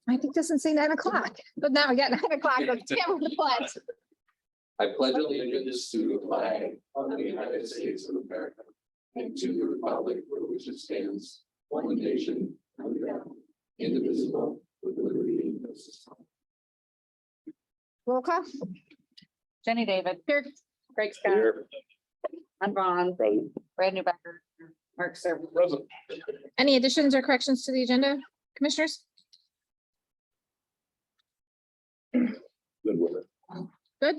I think doesn't say 9 o'clock, but now we got 9 o'clock. Let's get with the pledge. I pledge allegiance to the flag of the United States of America and to the republic for which it stands, one nation, under God, indivisible, with liberty and justice. Roll call. Jenny David. Here. Craig Scott. Here. Ron Vaughn. Brad Newbecker. Mark Serb. Present. Any additions or corrections to the agenda, commissioners? Good with it. Good.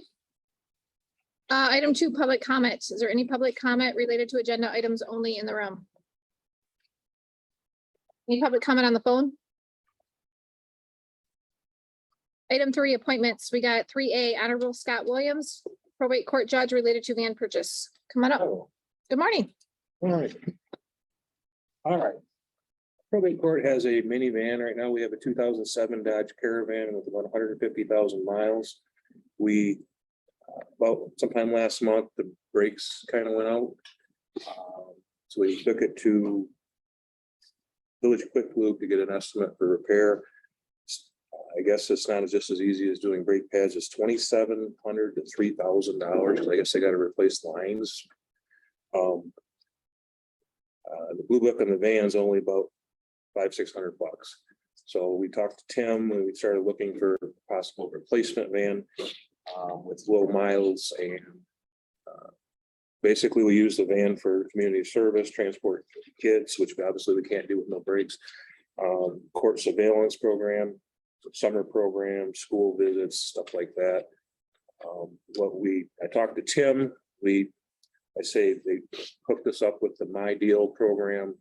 Item 2, public comments. Is there any public comment related to agenda items only in the room? Any public comment on the phone? Item 3, appointments. We got 3A, Honorable Scott Williams, probate court judge related to van purchase. Come on up. Good morning. All right. All right. Probate court has a minivan. Right now, we have a 2007 Dodge Caravan with about 150,000 miles. We, about sometime last month, the brakes kind of went out. So we took it to Village Quick Lube to get an estimate for repair. I guess it's not just as easy as doing brake pads. It's $2,700 to $3,000. I guess they got to replace lines. The blue book on the van is only about $500-600. So we talked to Tim and we started looking for a possible replacement van with low miles, and basically we use the van for community service, transport kids, which obviously we can't do with no brakes. Court surveillance program, summer program, school visits, stuff like that. I talked to Tim, I say they hooked us up with the My Deal program,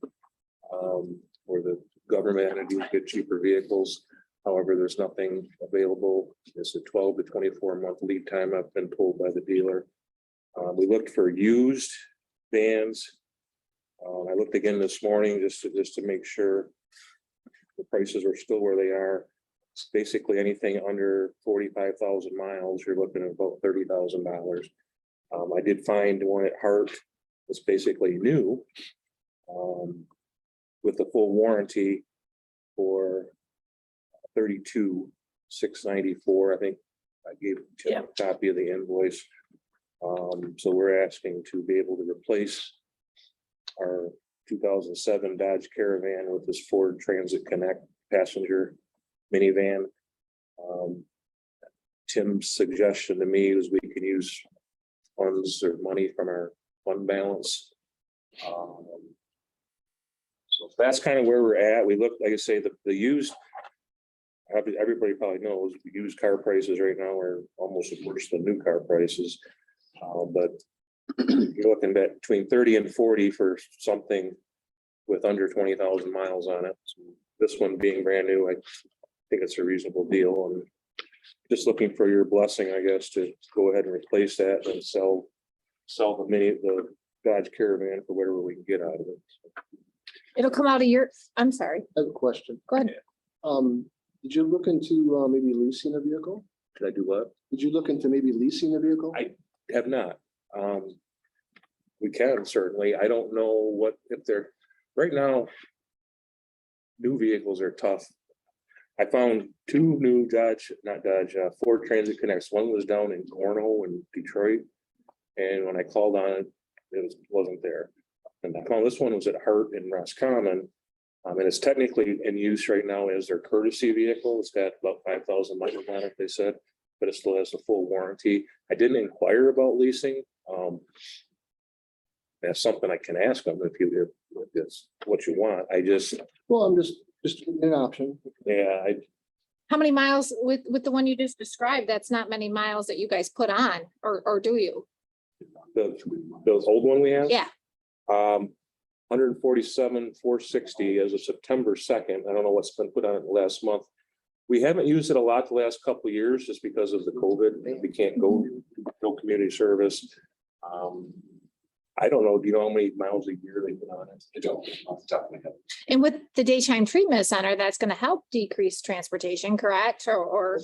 where the government entities get cheaper vehicles. However, there's nothing available. It's a 12 to 24-month lead time, I've been told by the dealer. We looked for used vans. I looked again this morning just to make sure the prices are still where they are. It's basically anything under 45,000 miles, you're looking at about $30,000. I did find one at Hart. It's basically new with the full warranty for $32,694. I think I gave Tim a copy of the invoice. So we're asking to be able to replace our 2007 Dodge Caravan with this Ford Transit Connect passenger minivan. Tim's suggestion to me was we can use funds or money from our fund balance. So that's kind of where we're at. We look, like I say, the used, everybody probably knows, the used car prices right now are almost worse than new car prices. But you're looking at between 30 and 40 for something with under 20,000 miles on it. So this one being brand new, I think it's a reasonable deal, and just looking for your blessing, I guess, to go ahead and replace that and sell the Dodge Caravan for whatever we can get out of it. It'll come out of your, I'm sorry. I have a question. Go ahead. Did you look into maybe leasing a vehicle? Could I do what? Did you look into maybe leasing a vehicle? Have not. We can certainly. I don't know what, if they're, right now, new vehicles are tough. I found two new Ford Transit Connects. One was down in Gorno in Detroit. And when I called on it, wasn't there. And I found this one was at Hart in Roscommon. And it's technically in use right now as their courtesy vehicle. It's got about 5,000 miles on it, they said, but it still has a full warranty. I didn't inquire about leasing. That's something I can ask them if it's what you want. Well, I'm just an option. Yeah, How many miles with the one you just described? That's not many miles that you guys put on, or do you? the old one we have? Yeah. 147,460 as of September 2nd. I don't know what's been put on it last month. We haven't used it a lot the last couple of years just because of the COVID. We can't go, no community service. I don't know. Do you know how many miles a year they put on it? I don't, off the top of my head. And with the daytime treatment center, that's going to help decrease transportation, correct? Or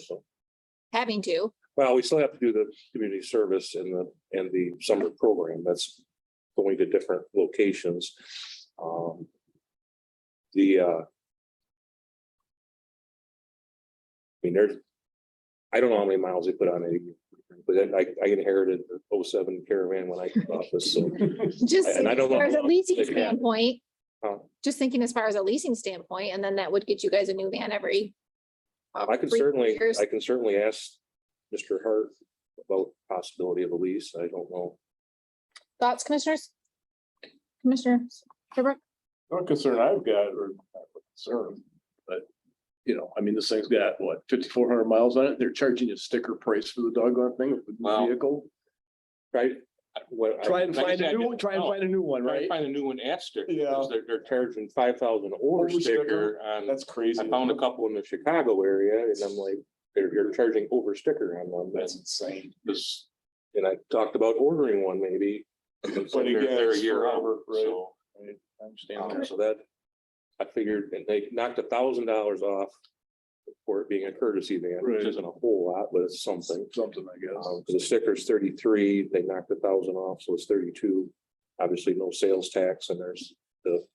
having to. Well, we still have to do the community service and the summer program. That's going to different locations. I mean, I don't know how many miles they put on it, but then I inherited the 07 Caravan when I took office, so. Just And I as don't know far as a how leasing they can. standpoint, Huh. just thinking as far as a leasing standpoint, and then that would get you guys a new van every. I can 3 certainly, years. I can certainly ask Mr. Hart about possibility of a lease. I don't know. Thoughts, commissioners? Commissioner Serbrook? No concern I've got, or not a concern, but, you know, I mean, this thing's got what, 5,400 miles on it. They're charging a sticker price for the doggone thing with the Wow. vehicle. Right? Try and like I find a said, new one, try and no. find a new one, Try to right? find a new one at sticker. Yeah. because They're charging 5,000 over Over sticker. sticker on, That's crazy. I found a couple in the Chicago area and I'm like, you're charging over sticker on them. That's insane. This, and I talked about ordering one maybe. But They're again, a it's year out, forever, right? so. I understand that. So that, I figured, and they knocked $1,000 off for it being a courtesy van, which Right. isn't a whole lot, but it's something. Something, I guess. The sticker's 33, they knocked 1,000 off, so it's 32. Obviously, no sales tax and there's the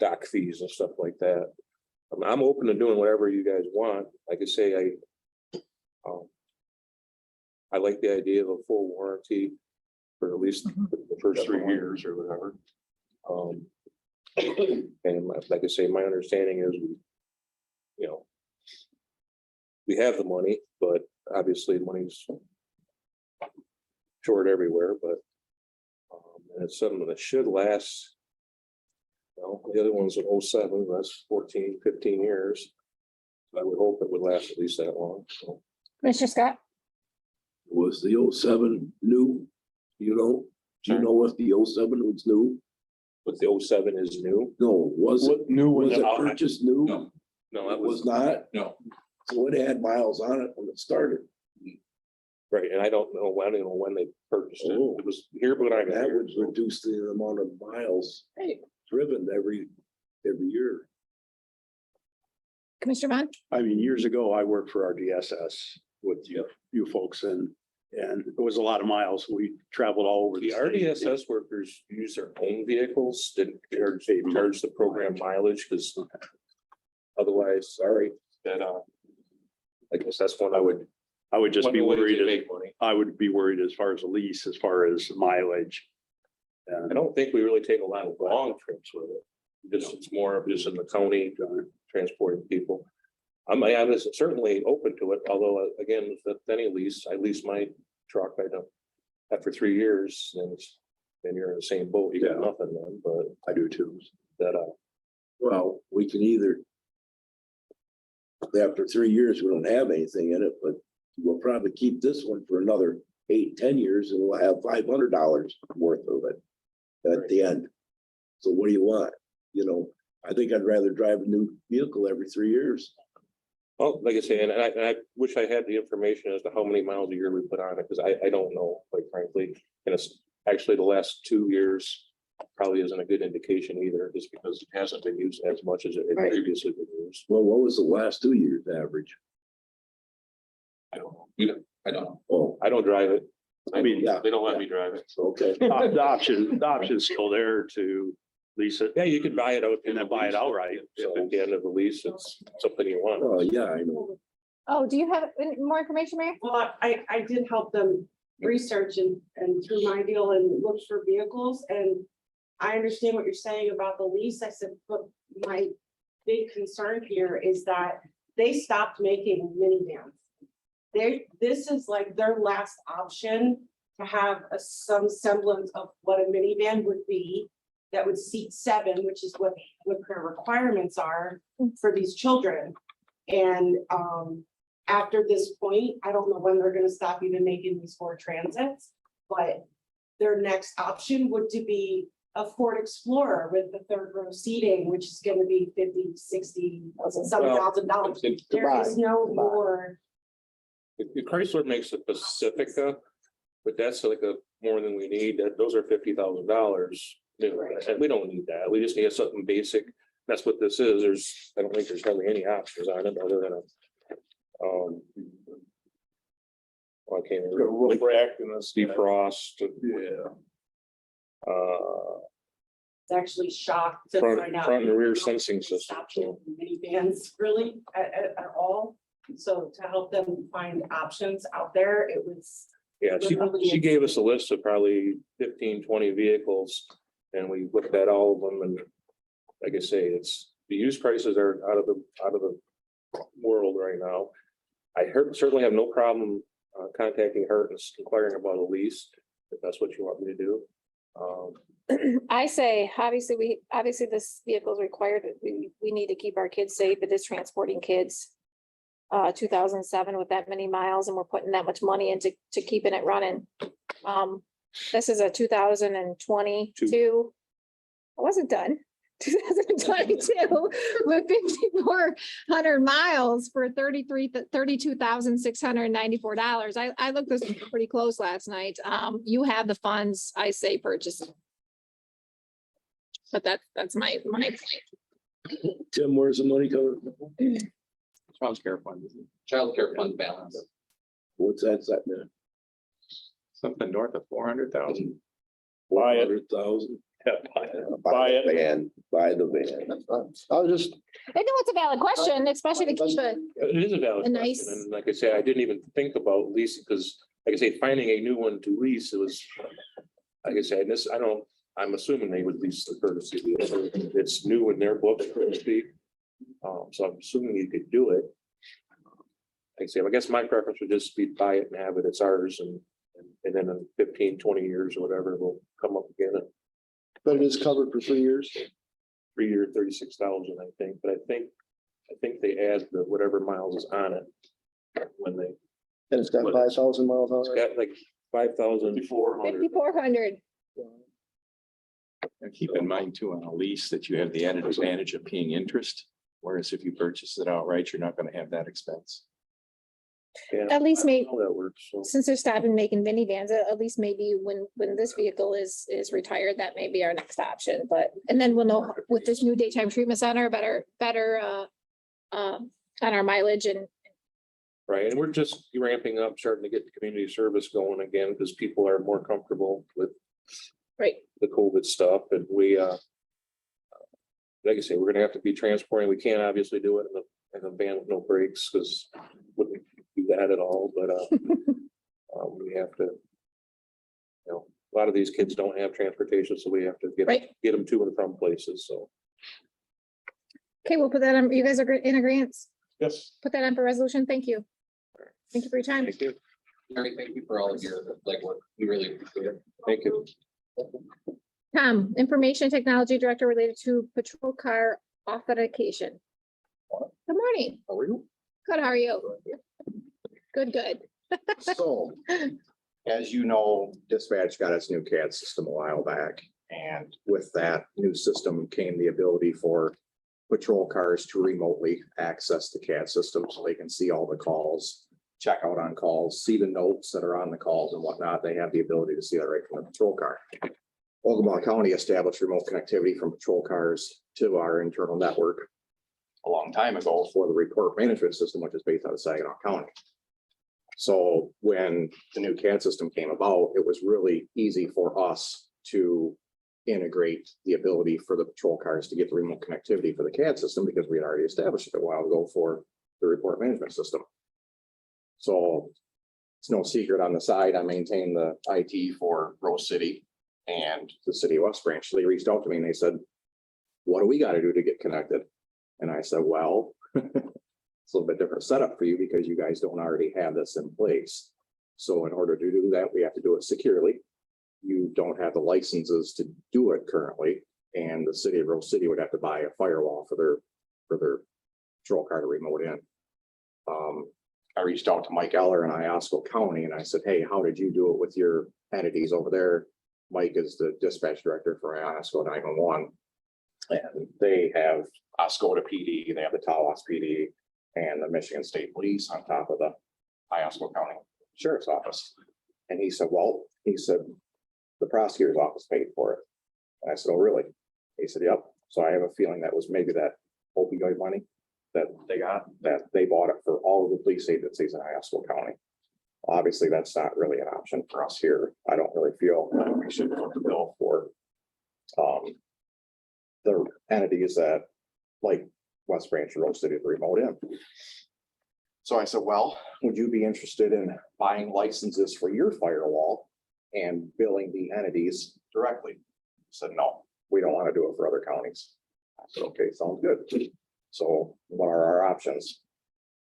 dock fees and stuff like that. I'm open to doing whatever you guys want. Like I say, I like the idea of a full warranty for at least the first 3 years or whatever. And like I say, my understanding is, you know, we have the money, but obviously money's short everywhere, but and it's something that should last. Well, the other one's an 07, that's 14, 15 years. I would hope it would last at least that long, so. Commissioner Scott? Was the 07 new? You know, do you know if the 07 was new? But the 07 is new? No, was it, What new one? was it I'll- purchased new? No. No, that It was, was not, No, so it had miles on it when it started. right, and I don't know when they purchased it. Oh. It was here, but I got That here. would reduce the amount of miles Right. driven every year. Commissioner Vaughn? I mean, years ago, I worked for RDSS with you folks and it was a lot of miles. We traveled all over. The state. RDSS workers use their own vehicles, didn't charge the program mileage, because otherwise, sorry, that, I guess that's when I would. I would just be one way to worried, make money. I would be worried as far as a lease, as far as mileage. I don't think we really take a lot of long trips with it. Just, it's more of just in the county, transporting people. I was certainly open to it, although again, with any lease, I lease my truck, I don't. After 3 years, then you're in the same boat, you got Yeah. nothing then, but I do too. that, Well, we can either. After 3 years, we don't have anything in it, but we'll probably keep this one for another 8, 10 years and we'll have $500 worth of it. At the end. So what do you want? You know, I think I'd rather drive a new vehicle every 3 years. well, like I say, and I wish I had the information as to how many miles a year we put on it, because I don't know, quite frankly. And it's actually the last 2 years probably isn't a good indication either, just because it hasn't been used as much as it had Right. previously been used. Well, what was the last 2 years average? I don't know. We don't, I don't know. Oh, I don't drive it. I mean, yeah, They don't let me drive it. okay. The option's still there to lease it. Yeah, you could buy it out. And then buy it outright, So at the end of the lease, it's something you want. Oh, yeah, I know. Oh, do you have any more information, Mary? Well, I did help them research and through my deal and look for vehicles and I understand what you're saying about the lease. I said, but my big concern here is that they stopped making minivans. This is like their last option to have some semblance of what a minivan would be that would seat 7, which is what their requirements are for these children. And after this point, I don't know when they're gonna stop even making these Ford Transits, but their next option would to be a Ford Explorer with the 3rd row seating, which is gonna be $50,000, $60,000, $70,000. There is no more. The Chrysler makes a Pacifica, but that's like a more than we need. Those are $50,000. And we don't need that. We just need something basic. That's what this is. I don't think there's hardly any options on it other than a. I can't Got a roof remember. rack and a Defrost. Yeah. It's actually shocked to Front- find out. front and rear they don't sensing really system, stop so. Minivans really at all. So to help them find options out there, it was. Yeah, she gave us a list of probably 15, 20 vehicles. And we looked at all of them and like I say, it's, the used prices are out of the world right now. Certainly have no problem contacting her and inquiring about a lease, if that's what you want me to do. I say, obviously this vehicle is required, we need to keep our kids safe, it is transporting kids. 2007 with that many miles and we're putting that much money into keeping it running. This is a 2022. I wasn't done. 2022 with 5,400 miles for $32,694. I looked this pretty close last night. You have the funds, I say purchase it. But that's my point. Tim, where's the money coming from? Childcare fund, childcare fund balance, What's that, now? something north of 400,000. Buy it. 400,000? Buy it. Van, buy the van. That's fine. I was just, I know it's a valid question, especially to keep it. It is a valid A question. nice- And like I say, I didn't even think about leasing because like I say, finding a new one to lease, it was. Like I said, I'm assuming they would lease the courtesy vehicle. It's new in their book, so to speak. So I'm assuming you could do it. Like I say, I guess my preference would just be buy it and have it, it's ours and then in 15, 20 years or whatever, we'll come up again at but it is covered for 3 years. 3 year, 36,000, I think, but I think they add the whatever miles is on it. When they, And it's got 5,000 miles on it's it. got like 5,400. 5,400. And keep in mind too, on a lease that you have the added advantage of paying interest, whereas if you purchase it outright, you're not gonna have that expense. Yeah, At least I don't maybe, know how that works, so. since they're stopping making minivans, at least maybe when this vehicle is retired, that may be our next option, but, and then we'll know with this new daytime treatment center, better, on our mileage and, Right, and we're just ramping up, starting to get the community service going again, because people are more comfortable with right, the COVID stuff, and we, like I say, we're gonna have to be transporting, we can't obviously do it in the van with no brakes, because wouldn't do that at all, but, we have to, a lot of these kids don't have transportation, so we have to right. get them to and from places, so. Okay, we'll put that on, you guys are in agreement, Yes. put that on for resolution, thank you. Thank you for your time. Thank you. Mary, thank you for all of your legwork. We really appreciate it. Thank you. Tom, Information Technology Director related to patrol car authentication. Good morning. How are you? Good, how are you? Good, good. So, as you know, dispatch got its new CAD system a while back, and with that new system came the ability for patrol cars to remotely access the CAD system so they can see all the calls, check out on calls, see the notes that are on the calls and whatnot. They have the ability to see that right from the patrol car. Ogama County established remote connectivity from patrol cars to our internal network a long time ago for the report management system, which is based out of Saginaw County. So when the new CAD system came about, it was really easy for us to integrate the ability for the patrol cars to get the remote connectivity for the CAD system because we had already established it a while ago for the report management system. So it's no secret on the side, I maintain the IT for Rose City and the City of West Branch. So they reached out to me and they said, what do we got to do to get connected? And I said, well, it's a little bit different setup for you because you guys don't already have this in place. So in order to do that, we have to do it securely. You don't have the licenses to do it currently, and the City of Rose City would have to buy a firewall for their patrol car to remote in. I reached out to Mike Eller in Iosco County and I said, hey, how did you do it with your entities over there? Mike is the dispatch director for Iosco 911. And they have Oscoda PD, they have the Tawas PD and the Michigan State Police on top of the Iosco County Sheriff's Office. And he said, well, the prosecutor's office paid for it. And I said, oh, really? He said, yep. So I have a feeling that was maybe that opioid money that they got, that they bought it for all of the police agencies in Iosco County. Obviously, that's not really an option for us here. I don't really feel that we should go to bill for the entities that, like West Branch and Rose City, to remote in. So I said, well, would you be interested in buying licenses for your firewall and billing the entities directly? He said, no, we don't want to do it for other counties. I said, okay, sounds good. So what are our options?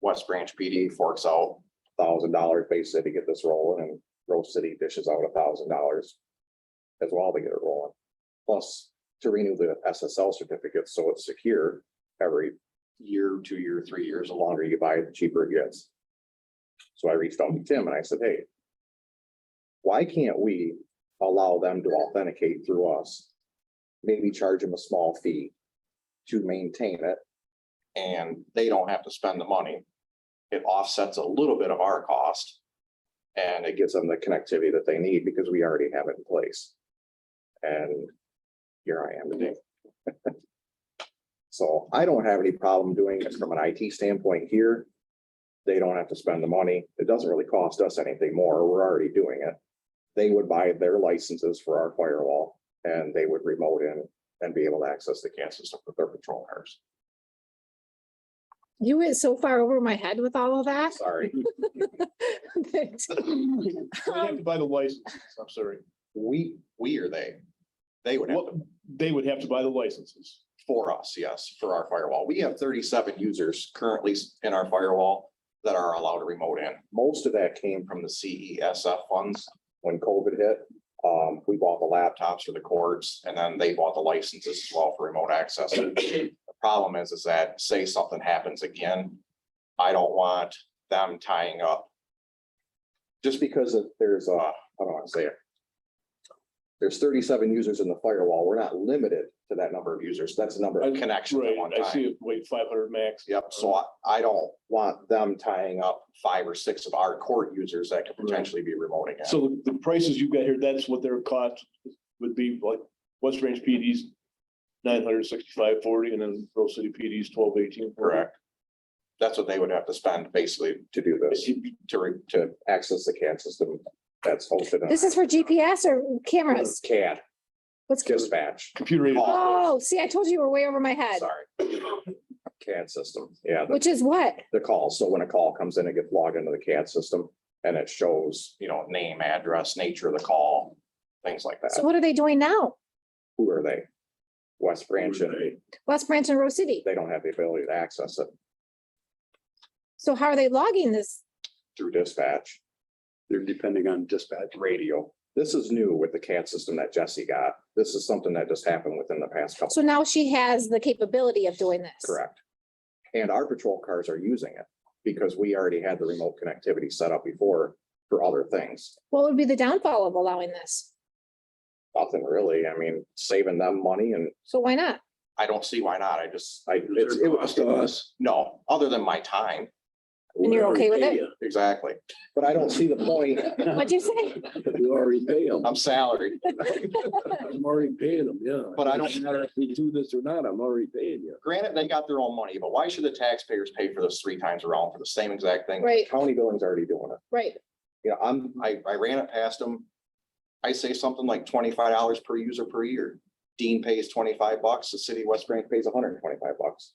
West Branch PD forks out $1,000 base to get this rolling, and Rose City dishes out $1,000 as well to get it rolling. Plus to renew the SSL certificate, so it's secure every year, 2 year, 3 years. The longer you buy it, the cheaper it gets. So I reached out to Tim and I said, hey, why can't we allow them to authenticate through us? Maybe charge them a small fee to maintain it, and they don't have to spend the money. It offsets a little bit of our cost, and it gives them the connectivity that they need because we already have it in place. And here I am today. So I don't have any problem doing it from an IT standpoint here. They don't have to spend the money. It doesn't really cost us anything more. We're already doing it. They would buy their licenses for our firewall, and they would remote in and be able to access the CAN system with their patrol cars. You went so far over my head with all of that. Sorry, They have to buy the licenses. I'm sorry. we or they? They would have What, to, they would have to buy the licenses. for us, yes, for our firewall. We have 37 users currently in our firewall that are allowed to remote in. Most of that came from the CESF funds when COVID hit. We bought the laptops for the courts, and then they bought the licenses as well for remote access. The problem is that say something happens again, I don't want them tying up. Just because there's I don't want to say it. There's 37 users in the firewall. We're not limited to that number of users. That's the number of connections Right, at one I see time. it, wait, 500 max. Yep, so I don't want them tying up 5 or 6 of our court users that could potentially be remote again. So the prices you got here, that's what their cost would be, like West Range PD's 965.40, and then Rose City PD's 1218. Correct. That's what they would have to spend basically to do this, to access the CAN system that's hosted. This is for GPS or cameras? CAD, What's? dispatch, Computer aided. Oh, see, I told you you were way over my head, sorry. CAD system, yeah, which is what? the call. So when a call comes in, it gets logged into the CAD system and it shows, name, address, nature of the call, things like So that. what are they doing now? Who are they? West Branch, and West Branch and Rose City. they don't have the ability to access it So how are they logging this? through dispatch. They're depending on dispatch. Radio. This is new with the CAD system that Jesse got. This is something that just happened within the past couple. So now she has the capability of doing this. Correct. And our patrol cars are using it because we already had the remote connectivity set up before for other things. What would be the downfall of allowing this? Nothing really. I mean, saving them money, and So why not? I don't see why not. It's a cost to us. no, other than my time. And you're okay with it? Exactly. But I don't see the point. What'd you say? You already pay them. I'm salaried, I'm already paying them, yeah. But I don't- No matter if we do this or not, I'm already paying you. granted, they got their own money, but why should the taxpayers pay for this 3 times around for the same exact thing? Right. County billing's already doing it. Right. I ran it past them. I say something like $25 per user per year. Dean pays $25, the city of West Branch pays $125.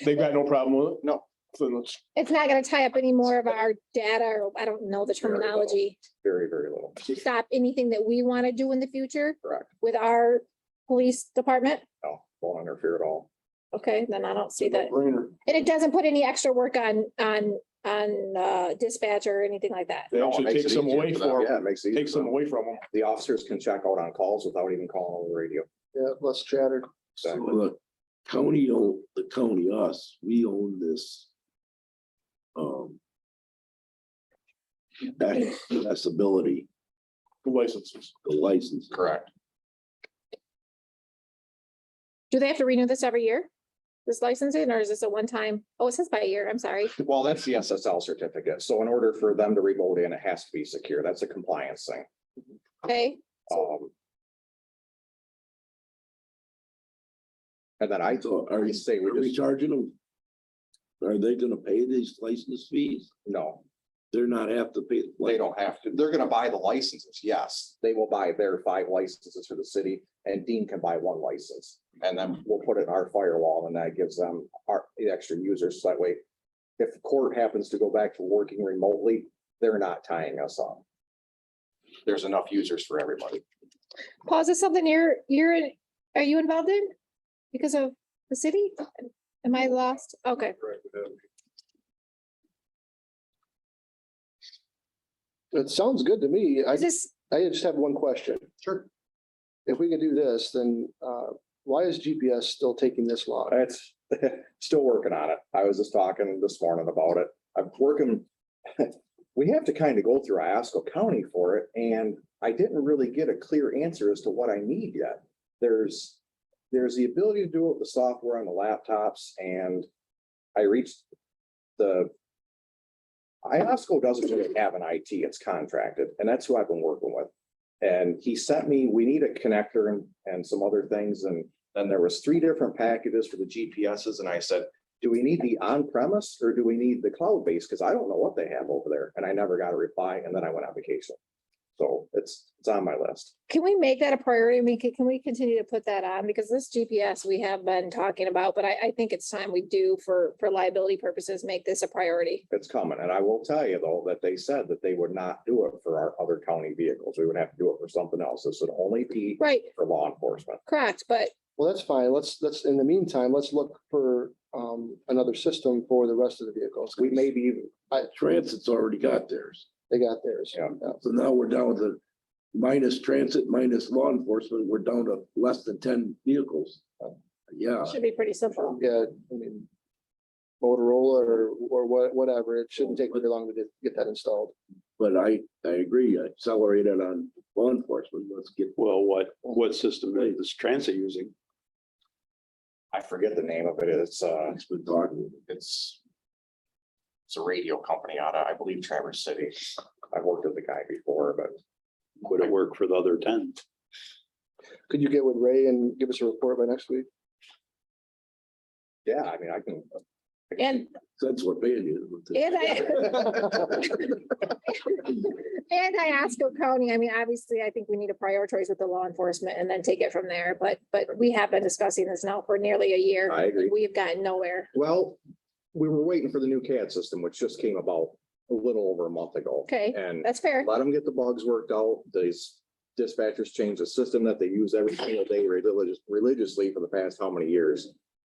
They've got no problem with it? No. So let's, It's not gonna tie up any more of our data, or I don't know the terminology. Very, very little. To stop anything that we want to do in the future Correct. with our police department. No, won't interfere at all. Okay, then I don't see that. brainer. And it doesn't put any extra work on dispatch or anything like that. They No, it actually makes take it some easier away for them. for, Yeah, it makes it easier takes for them them. away from them. The officers can check out on calls without even calling over the radio. Yeah, less chatter. So Exactly. the county, us, we own this. Accessibility, The licenses. the license. Correct. Do they have to renew this every year? This licensing, or is this a one-time? Oh, it says by year. I'm sorry. Well, that's the SSL certificate. So in order for them to remote in, it has to be secure. That's a compliance thing. Okay, And then I So are I you, say are we we just, charging them? Are they gonna pay these license fees? no, They're not have to pay. They don't have to. They're gonna buy the licenses, yes. They will buy their 5 licenses for the city and Dean can buy 1 license. And then we'll put it in our firewall and that gives them the extra users. So that way, if the court happens to go back to working remotely, they're not tying us up. There's enough users for everybody. Paul, is this something are you involved in? Because of the city? Am I lost? Okay. It sounds good to me. Is this, I just have one question. Sure. If we can do this, then why is GPS still taking this long? It's still working on it. I was just talking this morning about it. I'm working. We have to kind of go through Iosco County for it, and I didn't really get a clear answer as to what I need yet. There's the ability to do it with the software on the laptops, and I reached the Iosco doesn't really have an IT, it's contracted, and that's who I've been working with. And he sent me, we need a connector and some other things, and then there was 3 different packages for the GPSs, and I said, do we need the on-premise or do we need the cloud-based? Because I don't know what they have over there, and I never got a reply, and then I went on vacation. So it's on my list. can we make that a priority? I mean, can we continue to put that on? Because this GPS we have been talking about, but I think it's time we do for liability purposes, make this a priority. It's coming, and I will tell you though, that they said that they would not do it for our other county vehicles. We would have to do it for something else. This would only be Right, for law enforcement. correct, but Well, that's fine. Let's, in the meantime, let's look for another system for the rest of the vehicles. We maybe even, Transit's already got theirs. They got theirs. Yeah. So now we're down to minus transit, minus law enforcement, we're down to less than 10 vehicles. Yeah, it should be pretty simple. Yeah, I mean, Motorola or whatever, it shouldn't take very long to get that installed. but I agree, accelerate it on law enforcement, let's get. Well, what system is transit using? I forget the name of it. It's It's been talking. it's a radio company out of, I believe, Traverse City. I've worked with the guy before, but Would it work for the other 10? Could you get with Ray and give us a report by next week? yeah, I mean, I can. And, Since we're paying you. and Iosco County, I mean, obviously, I think we need to prioritize with the law enforcement and then take it from there, but we have been discussing this now for nearly a year. I agree. We've gotten nowhere. Well, we were waiting for the new CAD system, which just came about a little over a month ago. Okay, And that's fair. let them get the bugs worked out. These dispatchers change the system that they use every single day religiously for the past how many years.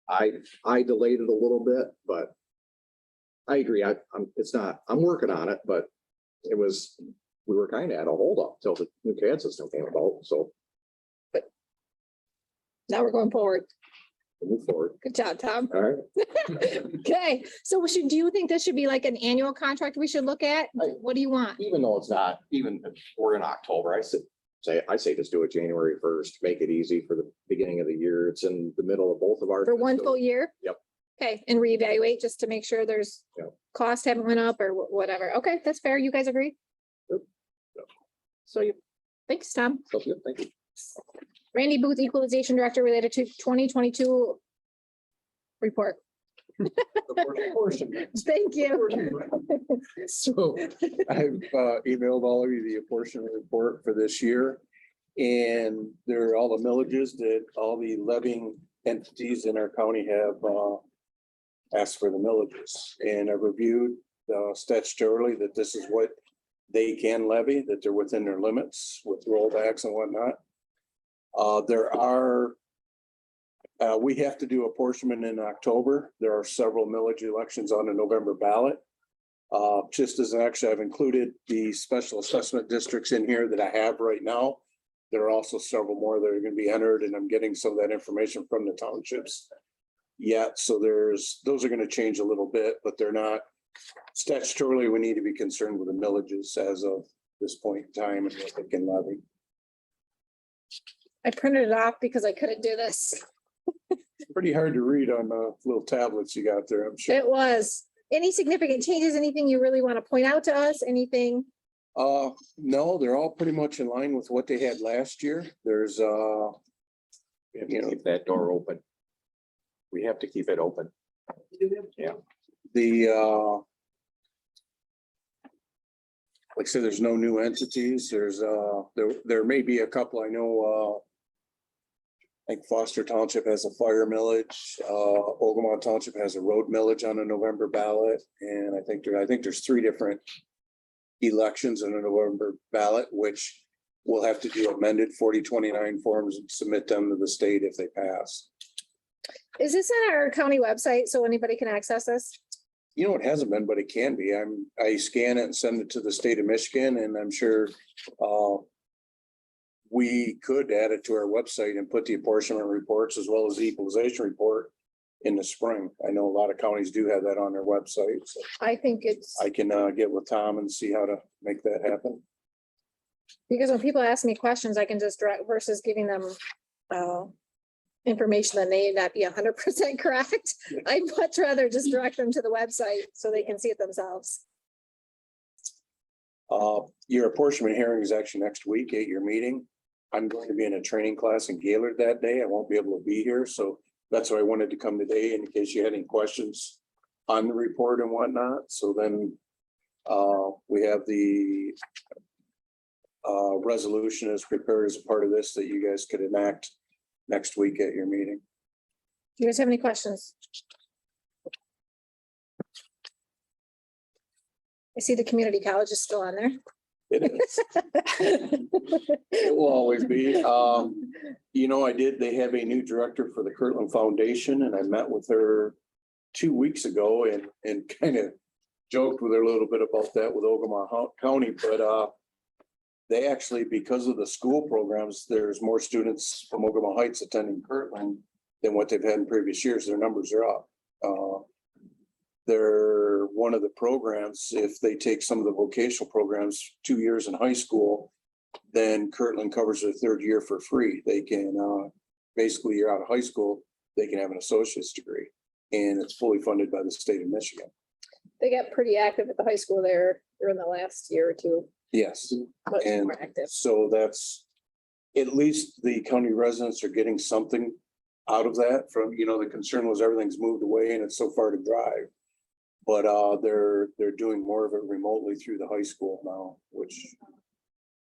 I delayed it a little bit, but I agree. I'm working on it, but we were kind of at a holdup till the new CAD system came about. So Now we're going forward. we'll move forward. Good job, Tom. All right. Okay, so do you think this should be like an annual contract we should look at? What do you want? Even though it's not, even if we're in October, I say just do it January 1st, make it easy for the beginning of the year. It's in the middle of both of our. For one fiscal- full year? Yep. Okay, and reevaluate just to make sure there's Yep. costs haven't went up or whatever. Okay, that's fair. You guys agree? Yep. Yep. So thanks, Tom. Sounds good. Thank you. Randy Booth, Equalization Director related to 2022 report. Thank you. So I've emailed all of you the apportionment report for this year. And there are all the millages that all the levying entities in our county have asked for the millages. And I've reviewed statutorily that this is what they can levy, that they're within their limits with rollbacks and whatnot. We have to do apportionment in October. There are several millage elections on the November ballot. Just as an extra, I've included the special assessment districts in here that I have right now. There are also several more that are going to be entered, and I'm getting some of that information from the townships yet. So those are going to change a little bit, but they're not statutorily. We need to be concerned with the millages as of this point in time and what they can levy. I printed it off because I couldn't do this. Pretty hard to read on the little tablets you got there, I'm sure. It was. Any significant changes, anything you really want to point out to us? Anything? No, they're all pretty much in line with what they had last year. There's, We have to keep that door open. We have to keep it open. Yeah. the like I said, there's no new entities. There's, there may be a couple, I know, I think Foster Township has a fire millage, Ogama Township has a road millage on a November ballot, and I think there's 3 different elections in a November ballot, which we'll have to do amended 4029 forms and submit them to the state if they pass. Is this on our county website so anybody can access this? You know, it hasn't been, but it can be. I scan it and send it to the state of Michigan, and I'm sure we could add it to our website and put the apportionment reports as well as the equalization report in the spring. I know a lot of counties do have that on their website, so I think it's, I can get with Tom and see how to make that happen. because when people ask me questions, I can just direct versus giving them information that may not be 100% correct. I'd much rather just direct them to the website so they can see it themselves. Your apportionment hearing is actually next week at your meeting. I'm going to be in a training class in Gaylord that day. I won't be able to be here, so that's why I wanted to come today in case you had any questions on the report and whatnot. So then we have the resolution is prepared as a part of this that you guys could enact next week at your meeting. Do you guys have any questions? I see the community college is still on there. It is. It will always be. You know, they have a new director for the Kirtland Foundation, and I met with her 2 weeks ago and kind of joked with her a little bit about that with Ogama County, but they actually, because of the school programs, there's more students from Ogama Heights attending Kirtland than what they've had in previous years. Their numbers are up. They're one of the programs, if they take some of the vocational programs, 2 years in high school, then Kirtland covers their 3rd year for free. They can, basically, you're out of high school, they can have an associate's degree, and it's fully funded by the state of Michigan. They got pretty active at the high school there during the last year or two. Yes, Much and more active. so that's, at least the county residents are getting something out of that from, you know, the concern was everything's moved away and it's so far to drive. But they're doing more of it remotely through the high school now, which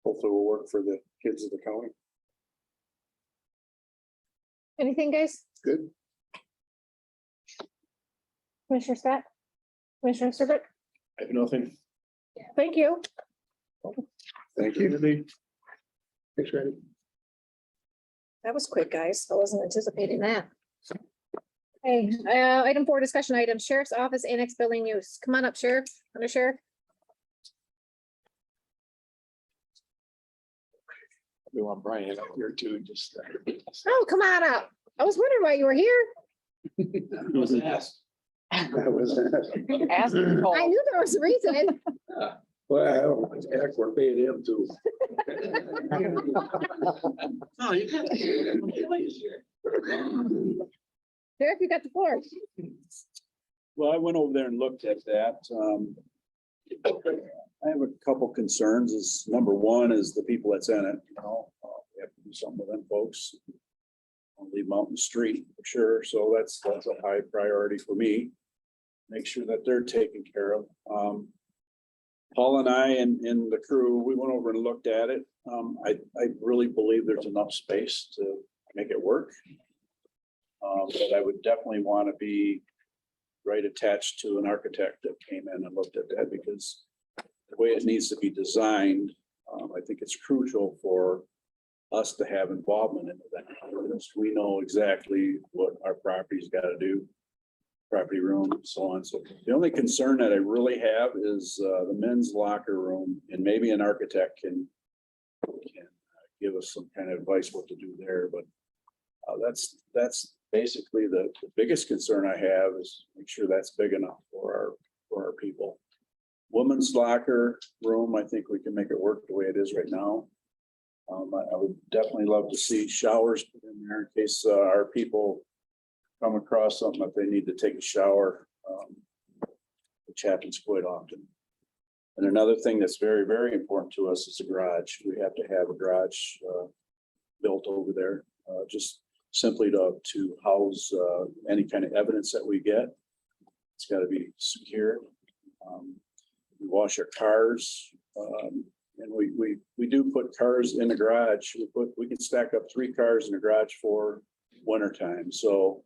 hopefully will work for the kids of the county. Anything, guys? Good. Commissioner Scott? Commissioner Serbrook? I have nothing. Thank you. Thank you. Thanks, Randy. That was quick, guys. I wasn't anticipating that. Hey, item 4, discussion item, Sheriff's Office Annex Building use. Come on up, Sheriff, Under Sheriff. We want Brian up here too, just. Oh, come on up. I was wondering why you were here. Wasn't asked. That was. Ask Nicole. I knew there was a reason. Well, heck, we're paying him too. No, you can't. Sheriff, you got the floor. Well, I went over there and looked at that. I have a couple concerns is number one is the people that's in it, you know, we have to do something with them folks. Don't leave them out in the street for sure. So that's a high priority for me. Make sure that they're taken care of. Paul and I and the crew, we went over and looked at it. I really believe there's enough space to make it work. But I would definitely want to be right attached to an architect that came in and looked at that because the way it needs to be designed, I think it's crucial for us to have involvement in that. Because we know exactly what our property's got to do, property room, so on. So the only concern that I really have is the men's locker room, and maybe an architect can give us some kind of advice what to do there. But that's basically the biggest concern I have is make sure that's big enough for our people. Women's locker room, I think we can make it work the way it is right now. I would definitely love to see showers put in there in case our people come across something that they need to take a shower, which happens quite often. And another thing that's very, very important to us is a garage. We have to have a garage built over there, just simply to house any kind of evidence that we get. It's got to be secure. We wash our cars do put cars in the garage. We can stack up 3 cars in the garage for winter time. So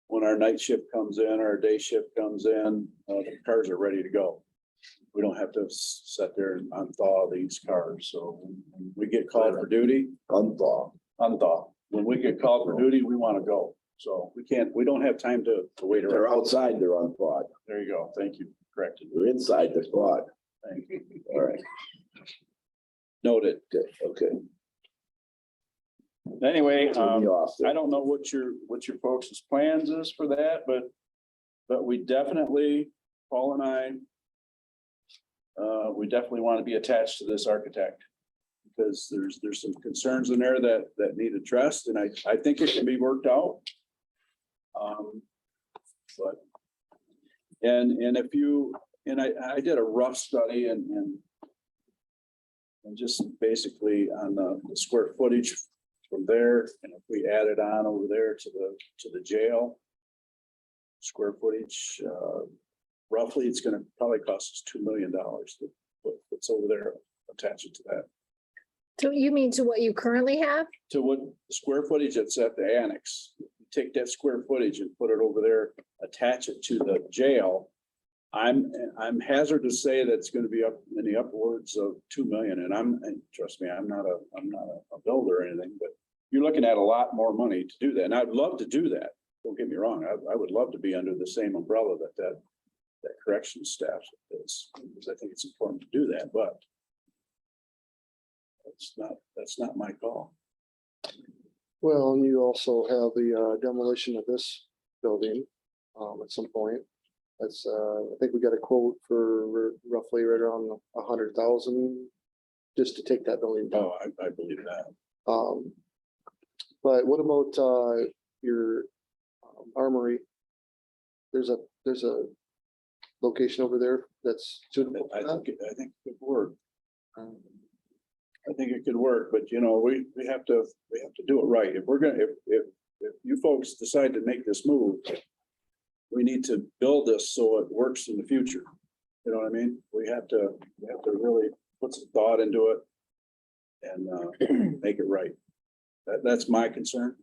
when our night shift comes in, our day shift comes in, the cars are ready to go. We don't have to sit there and unthaw these cars. So when we get called for duty, Unthaw. when we get called for duty, we want to go. So we don't have time to wait They're around. outside, they're unthawed. There you go. Thank you. Corrected. They're inside, they're thawed. Thank you. All right, Noted. good, okay. Anyway, Turn me off there. I don't know what your folks' plans is for that, but we definitely, Paul and I, we definitely want to be attached to this architect. Because there's some concerns in there that need addressed, and I think it can be worked out. But, and if you, and I did a rough study and just basically on the square footage from there, and if we added on over there to the jail. Square footage, roughly, it's gonna probably cost us $2 million to put what's over there, attach it to that. So you mean to what you currently have? To what square footage that's at the annex, take that square footage and put it over there, attach it to the jail. I'm hazard to say that's gonna be up in the upwards of 2 million, and trust me, I'm not a builder or anything, but you're looking at a lot more money to do that, and I'd love to do that. Don't get me wrong, I would love to be under the same umbrella that corrections staff is, because I think it's important to do that, but that's not my call. Well, and you also have the demolition of this building at some point. That's I think we got a quote for roughly right around 100,000 just to take that building down. Oh, I believe that. But what about your armory? There's a location over there that's suitable for that? I think it could work. I think it could work, but you know, we have to do it right. If we're gonna, if you folks decide to make this move, we need to build this so it works in the future. You know what I mean? We have to really put some thought into it and make it right. That's my concern.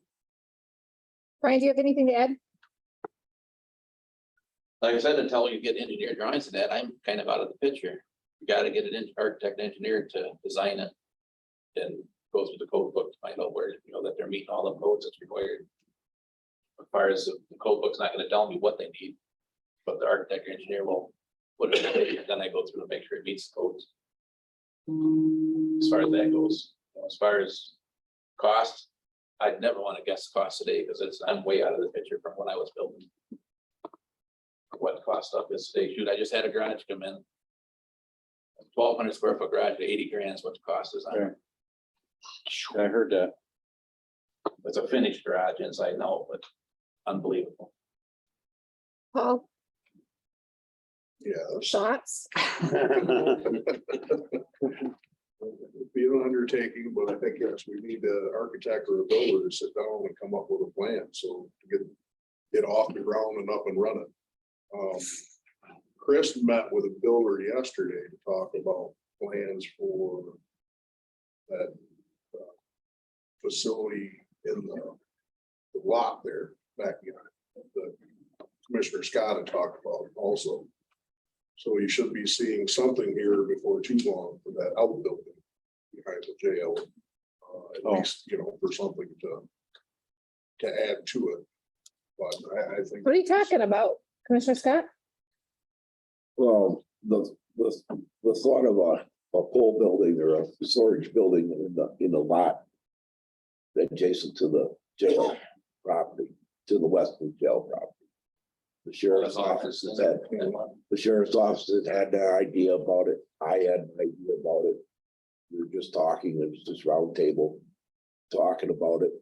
Brian, do you have anything to add? Like I said, until you get engineer drawings to that, I'm kind of out of the picture. You gotta get an architect engineer to design it. And go through the code book to find out where, you know, that they're meeting all the codes that's required. As far as the code book's not gonna tell me what they need, but the architect or engineer will put it in there, then I go through and make sure it meets the codes. As far as that goes, as far as cost, I'd never want to guess the cost today because I'm way out of the picture from when I was building. What the cost stuff is today. Shoot, I just had a garage come in. 1,200 square foot garage, 80 grand is what the cost is on it. I heard that. It's a finished garage inside now, but unbelievable. Paul, Yeah. thoughts? Be an undertaking, but I think, yes, we need an architect or a builder to sit down and come up with a plan, so to get off the ground and up and running. Chris met with a builder yesterday to talk about plans for that facility in the lot there back behind the Commissioner Scott had talked about also. So you should be seeing something here before too long for that outbuilding behind the jail. At least, you know, for something to add to it. But I think. What are you talking about, Commissioner Scott? Well, the thought of a pole building or a storage building in the lot adjacent to the jail property, to the western jail property. The sheriff's office has had, the sheriff's office has had an idea about it. I had an idea about it. We were just talking, it was just round table talking about it.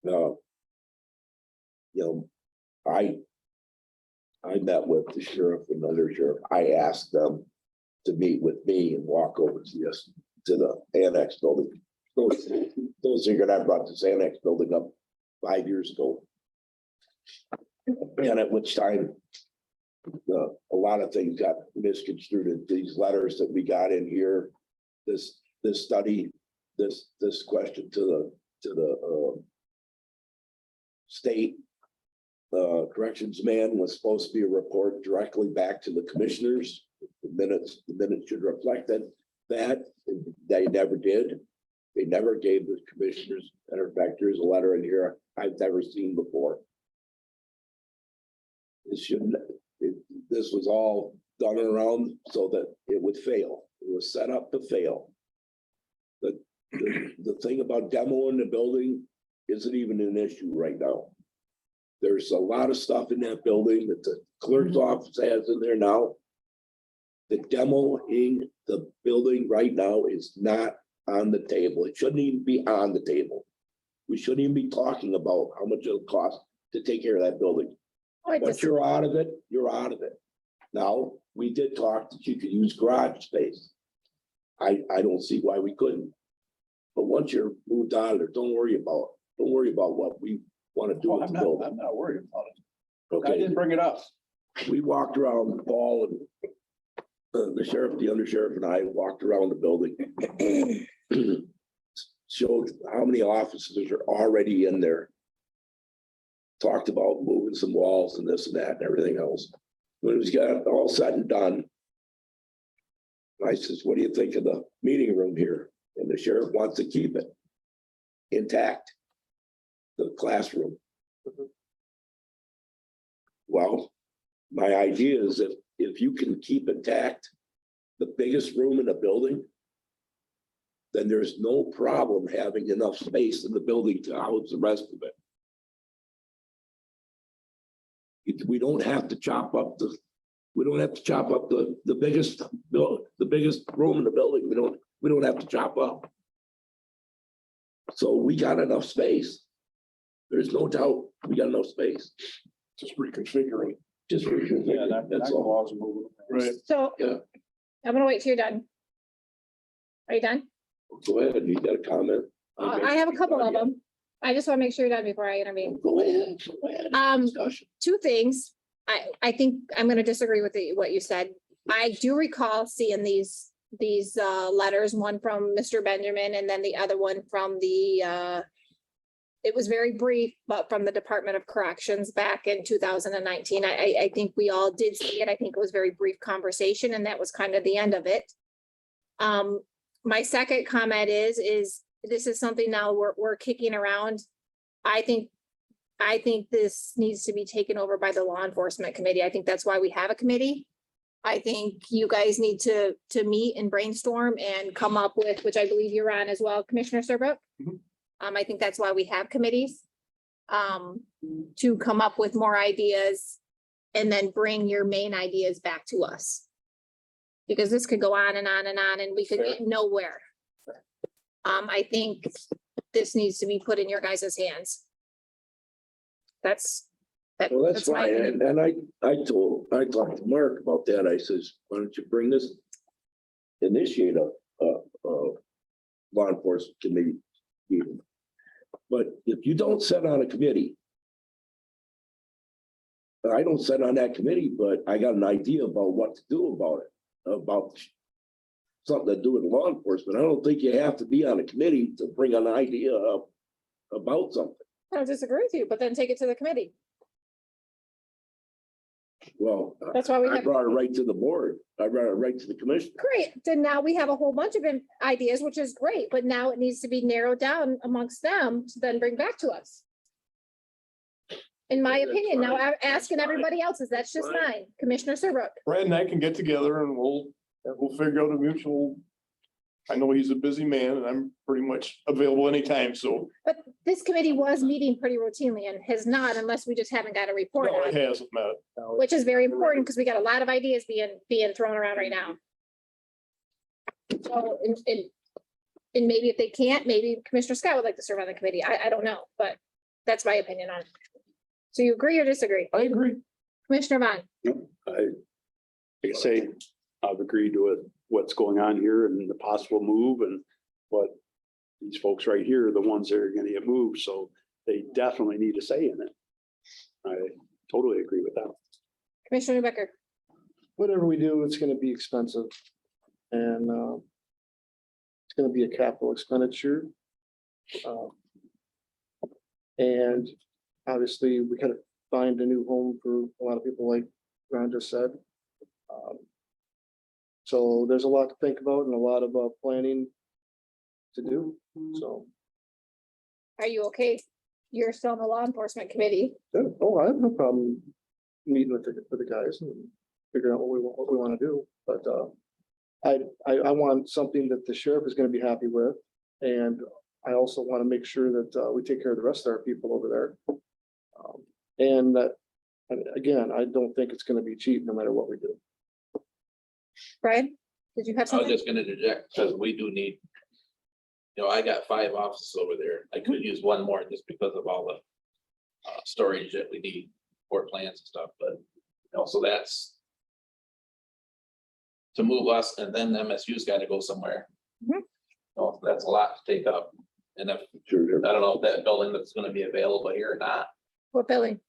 You know, I met with the sheriff and another sheriff. I asked them to meet with me and walk over to the annex building. Those are gonna have brought this annex building up 5 years ago. And at which time, a lot of things got misconstrued in these letters that we got in here. This this study, this question to the state. Corrections man was supposed to be a report directly back to the commissioners. The minutes should reflect that they never did. They never gave the commissioners, matter of fact, there's a letter in here I've never seen before. This was all done around so that it would fail. It was set up to fail. The thing about demoing the building isn't even an issue right now. There's a lot of stuff in that building that the clerk's office has in there now. The demoing the building right now is not on the table. It shouldn't even be on the table. We shouldn't even be talking about how much it'll cost to take care of that building. Once you're out of it, you're out of it. Now, we did talk that you could use garage space. I don't see why we couldn't. But once you're moved out of there, don't worry about what we want to do with I'm the building. not worried about it. I Okay, didn't bring it up. we walked around, Paul and the sheriff, the undersheriff and I walked around the building. Showed how many officers are already in there. Talked about moving some walls and this and that and everything else. When it was got all said and done, I says, what do you think of the meeting room here? And the sheriff wants to keep it intact, the classroom. Well, my idea is if you can keep intact the biggest room in the building, then there's no problem having enough space in the building to house the rest of it. We don't have to chop up the biggest room in the building. We don't have to chop up. So we got enough space. There's no doubt we got enough space. Just reconfiguring. Just reconfigure, that's all. Walls are moving. Right. So Yeah. I'm gonna wait till you're done. Are you done? Go ahead, you got a comment? I have a couple of them. I just want to make sure you're done before I intervene. Go ahead. Discussion. Two things. I think I'm gonna disagree with what you said. I do recall seeing these letters, one from Mr. Benjamin and then the other one from the it was very brief, but from the Department of Corrections back in 2019. I think we all did see it. I think it was very brief conversation and that was kind of the end of it. My second comment is this is something now we're kicking around. I think this needs to be taken over by the Law Enforcement Committee. I think that's why we have a committee. I think you guys need to meet and brainstorm and come up with, which I believe you're on as well, Commissioner Serbrook. Mhm. I think that's why we have committees. To come up with more ideas and then bring your main ideas back to us. Because this could go on and on and on and we could get nowhere. I think this needs to be put in your guys' hands. Well, that's my fine, opinion. and I talked to Mark about that, I says, why don't you bring this? Initiate a law enforcement committee meeting. But if you don't sit on a committee. I don't sit on that committee, but I got an idea about what to do about it, about something to do with law enforcement. I don't think you have to be on a committee to bring an idea up about something. I don't disagree with you, but then take it to the committee. Well, That's why we I have, brought it right to the board. I brought it right to the commission. great. Then now we have a whole bunch of ideas, which is great, but now it needs to be narrowed down amongst them to then bring back to us. In my That's opinion, now fine. I'm asking That's everybody else's, that's just Fine. mine, Commissioner Serbrook. Brad and I can get together and we'll figure out a mutual. I know he's a busy man and I'm pretty much available anytime, so But this committee was meeting pretty routinely and has not unless we just haven't got a report no, on it it, hasn't met. which is very important because we got a lot of ideas being thrown around right now. So, and maybe if they can't, maybe Commissioner Scott would like to serve on the committee. I don't know, but that's my opinion on it. So you agree or disagree? I agree. Commissioner Vaughn? Like I say, I've agreed with what's going on here and the possible move and what these folks right here are the ones that are gonna get moved, so they definitely need a say in it. I totally agree with that. Commissioner Becker? Whatever we do, it's gonna be expensive. And gonna be a capital expenditure. And obviously, we gotta find a new home for a lot of people, like Ron just said. So there's a lot to think about and a lot of planning to do, so. Are you okay? You're still on the law enforcement committee. Oh, I have no problem meeting with the guys and figuring out what we want to do, but I want something that the sheriff is gonna be happy with. And I also want to make sure that we take care of the rest of our people over there. And that, and again, I don't think it's gonna be cheap no matter what we do. Brian, did you have I was something? just gonna interject, because we do need. I got 5 offices over there. I could use one more just because of all the storage that we need for plans and stuff, but, so that's. To move us, and then MSU's gotta go somewhere. Mhm. So that's a lot to take up, and if, Sure. I don't know if that building that's gonna be available here or not, What billing?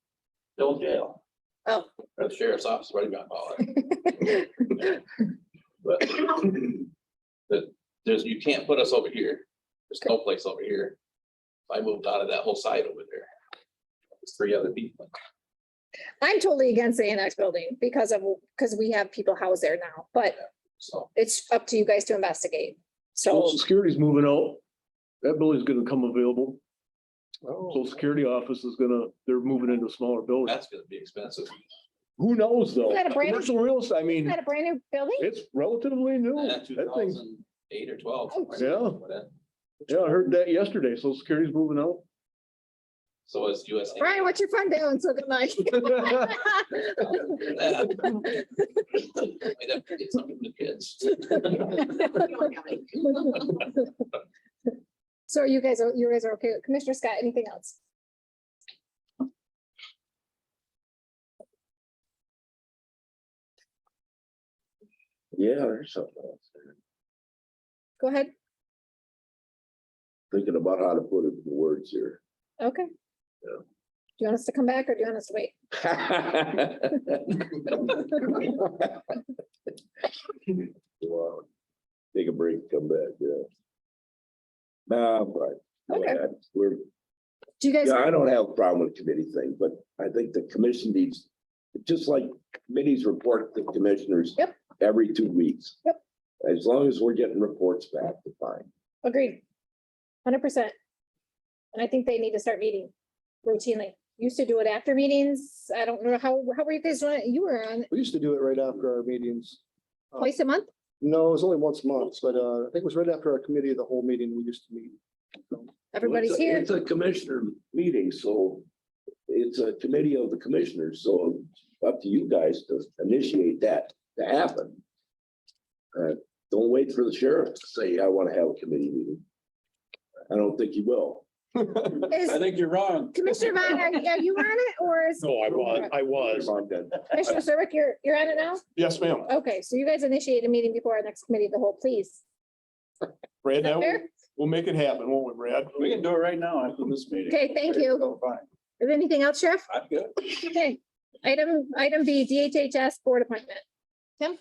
Bill jail. Oh. Or the sheriff's office, what do you want to call it? But you can't put us over here. There's no place over here. I moved out of that whole side over there. There's 3 other people. I'm totally against the annex building because we have people housed there now, but So it's up to you guys to investigate. So, Social Security's moving out. That building's gonna come available. Oh, Social Security office is they're moving into a smaller building. that's gonna be expensive. Who knows though? Is that a brand- Commercial real estate, I is mean, that a brand new building? it's relatively new. And That thing's, 2008 or 12. Oh, yeah, I heard that yesterday. Social Security's moving out. So is USA. Brian, what's your fund balance looking like? We'd have to get something for the kids. So you guys are okay. Commissioner Scott, anything else? Yeah, there's something else there. Go ahead. Thinking about how to put it in words here. Okay. Yeah. Do you want us to come back or do you want us to wait? Wow. Take a break, come back, yeah. Nah, I'm fine. Go Okay. ahead. We're, Do you guys, yeah, I don't have a problem with the committee thing, but I think the commission needs, just like committees report to commissioners. Yep. Every 2 weeks. Yep. As long as we're getting reports back, to fine. agreed? 100%. And I think they need to start meeting routinely. Used to do it after meetings. I don't know how were you guys doing it? You were on we used to do it right after our meetings. twice a month? No, it was only once a month, but I think it was right after our committee of the whole meeting, we used to meet. Everybody's Well, here. It's a commissioner meeting, so it's a committee of the commissioners, so up to you guys to initiate that to happen. Don't wait for the sheriff to say, I want to have a committee meeting. I don't think he will. Is I think you're wrong. Commissioner Vaughn, are you on it or is? No, I was. Commissioner Serbrook, you're on it now? Yes, ma'am. Okay, so you guys initiate a meeting before our next committee of the whole, please. Brad, Is that now fair? we'll make it happen, won't we, Brad? We can do it right now after this meeting. Okay, thank you. So, fine. Is there anything else, Sheriff? I'm good. Okay. Item B, DHHS board appointment. Tim?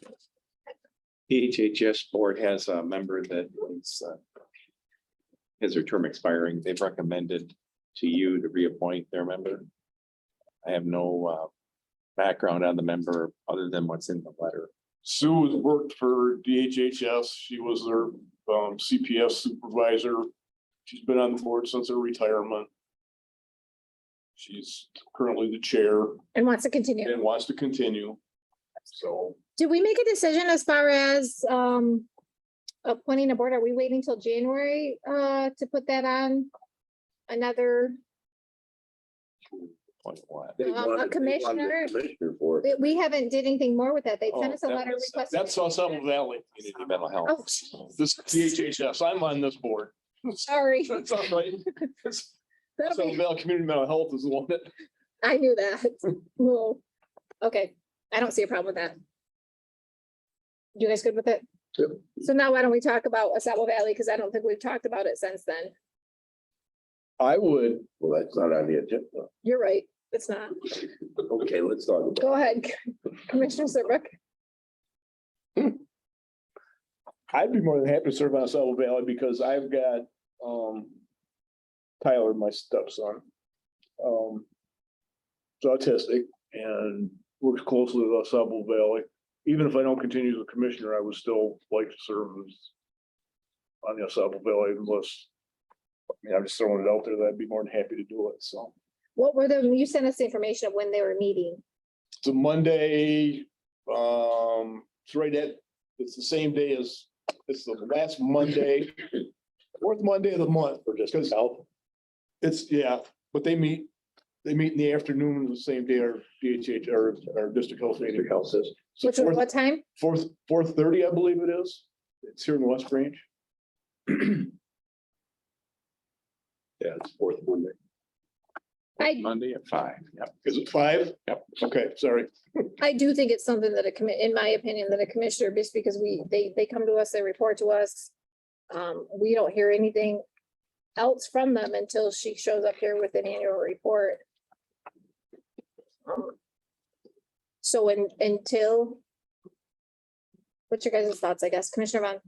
DHHS board has a member that is has their term expiring. They've recommended to you to reappoint their member. I have no background on the member other than what's in the letter. Sue has worked for DHHS. She was their CPS supervisor. She's been on the board since her retirement. She's currently the chair And wants to continue. and wants to continue. So Did we make a decision as far as appointing a board? Are we waiting till January to put that on? Another, Point one. They A wanted- they wanted commissioner? a Commissioner for it. we haven't did anything more with that. They sent us a that letter was- requesting. that's South Valley. Community mental health. Oh, This DHHS, I'm on this board. sorry. That's all right. That'll South be- Valley Community Mental Health is the one that, I knew that. Well, okay, I don't see a problem with that. You guys good with it? Yep. So now why don't we talk about Asaba Valley? Because I don't think we've talked about it since then. I would, Well, that's not on the agenda. You're right, it's not. Okay, let's talk about it. Go ahead, Commissioner Serbrook. I'd be more than happy to serve on Saddle Valley because I've got, Tyler, my stepson. Is autistic and works closely with Saddle Valley. Even if I don't continue as a commissioner, I would still like to serve as on the Saddle Valley unless, I mean, I'm just throwing it out there that I'd be more than happy to do it, so. What were the, you sent us the information of when they were meeting. It's a Monday, it's right at, it's the same day as, it's the last Monday, fourth Monday of the month. For just health. It's, yeah, but they meet in the afternoon of the same day our DHH, our district health meeting. So Which was what time? 4:30, I believe it is. It's here in West Branch. Yeah, it's fourth Monday. Monday at 5. Yep. Is it 5? Yep. Okay, sorry. I do think it's something that in my opinion, that a commissioner, just because they come to us, they report to us. We don't hear anything else from them until she shows up here with an annual report. So until. What's your guys' thoughts, I guess, Commissioner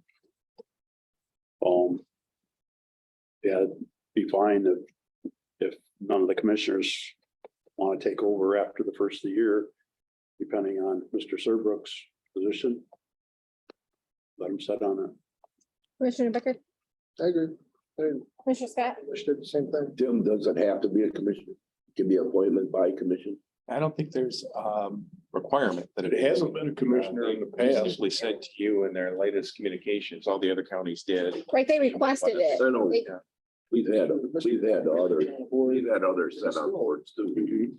Vaughn? Yeah, it'd be fine if none of the commissioners want to take over after the first of the year, depending on Mr. Serbrook's position. Let him sit on it. Commissioner Becker, I agree. I Commissioner Scott? wish did the same thing. Tim doesn't have to be a commissioner. It can be appointment by commission. I don't think there's requirement that It hasn't been a commissioner in the They past. simply said to you in their latest communications, all the other counties did. Right, they requested it. I know, They- we've had others set on boards too.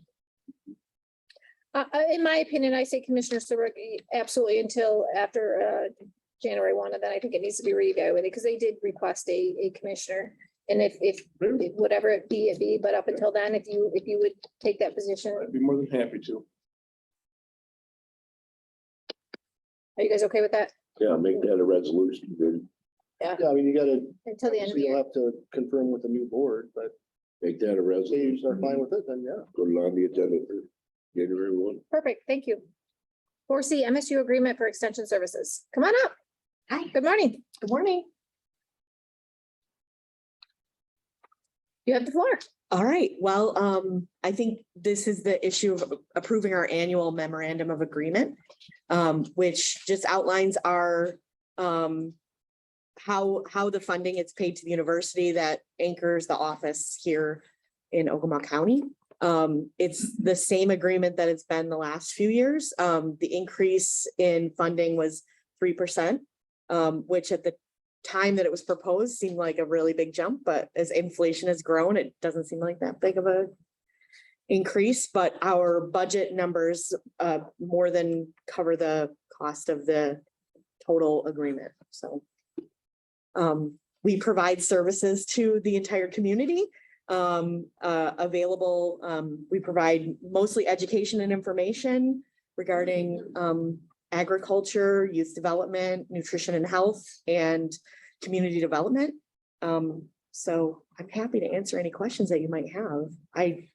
In my opinion, I say Commissioner Serbrook, absolutely until after January 1, and then I think it needs to be reevaluated because they did request a commissioner. And if whatever it be, but up until then, if you would take that position, I'd be more than happy to. are you guys okay with that? Yeah, make that a resolution, then Yeah, I mean, you gotta, Until the end of the you'll year? have to confirm with the new board, but make that a if you resolution. are fine with it, then yeah. Put it on the agenda for January 1. Perfect, thank you. 4C MSU agreement for extension services. Come on up. Hi. Good morning. Good morning. You have the floor. All right, well, I think this is the issue of approving our annual memorandum of agreement, which just outlines our, how the funding is paid to the university that anchors the office here in Ogama County. It's the same agreement that it's been the last few years. The increase in funding was 3%, which at the time that it was proposed seemed like a really big jump, but as inflation has grown, it doesn't seem like that big of a increase, but our budget numbers more than cover the cost of the total agreement. So we provide services to the entire community available. We provide mostly education and information regarding agriculture, youth development, nutrition and health, and community development. So I'm happy to answer any questions that you might have. I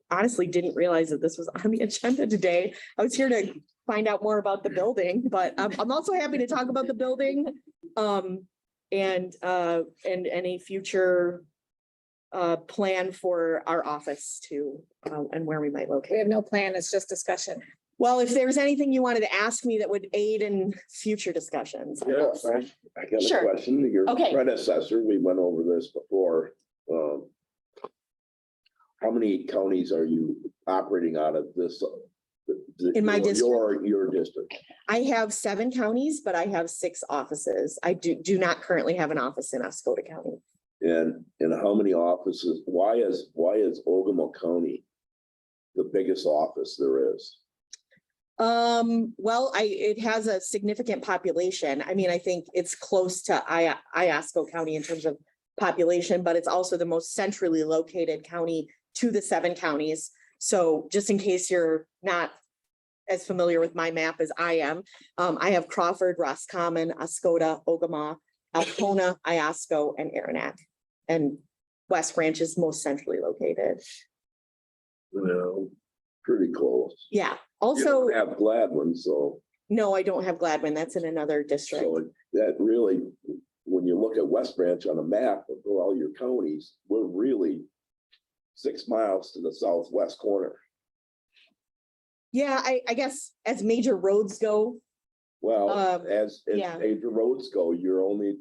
honestly didn't realize that this was on the agenda today. I was here to find out more about the building, but I'm also happy to talk about the building and any future plan for our office too, and where we might locate. We have no plan, it's just discussion. Well, if there's anything you wanted to ask me that would aid in future discussions. I Yeah, guess. I got a Sure. question. Your Okay. predecessor, we went over this before. How many counties are you operating out of this? In my district? Your district. I have 7 counties, but I have 6 offices. I do not currently have an office in Oscoda County. And how many offices? Why is Ogama County the biggest office there is? Well, it has a significant population. I mean, I think it's close to Iosco County in terms of population, but it's also the most centrally located county to the 7 counties. So just in case you're not as familiar with my map as I am, I have Crawford, Roscommon, Oscoda, Ogama, Alcona, Iosco, and Aranac. And West Branch is most centrally located. Well, pretty close. Yeah, You also. don't have Gladwin, so No, I don't have Gladwin. That's in another district. So that really, when you look at West Branch on a map of all your counties, we're really 6 miles to the southwest corner. Yeah, I guess as major roads go, Well, yeah. as major roads go, you're only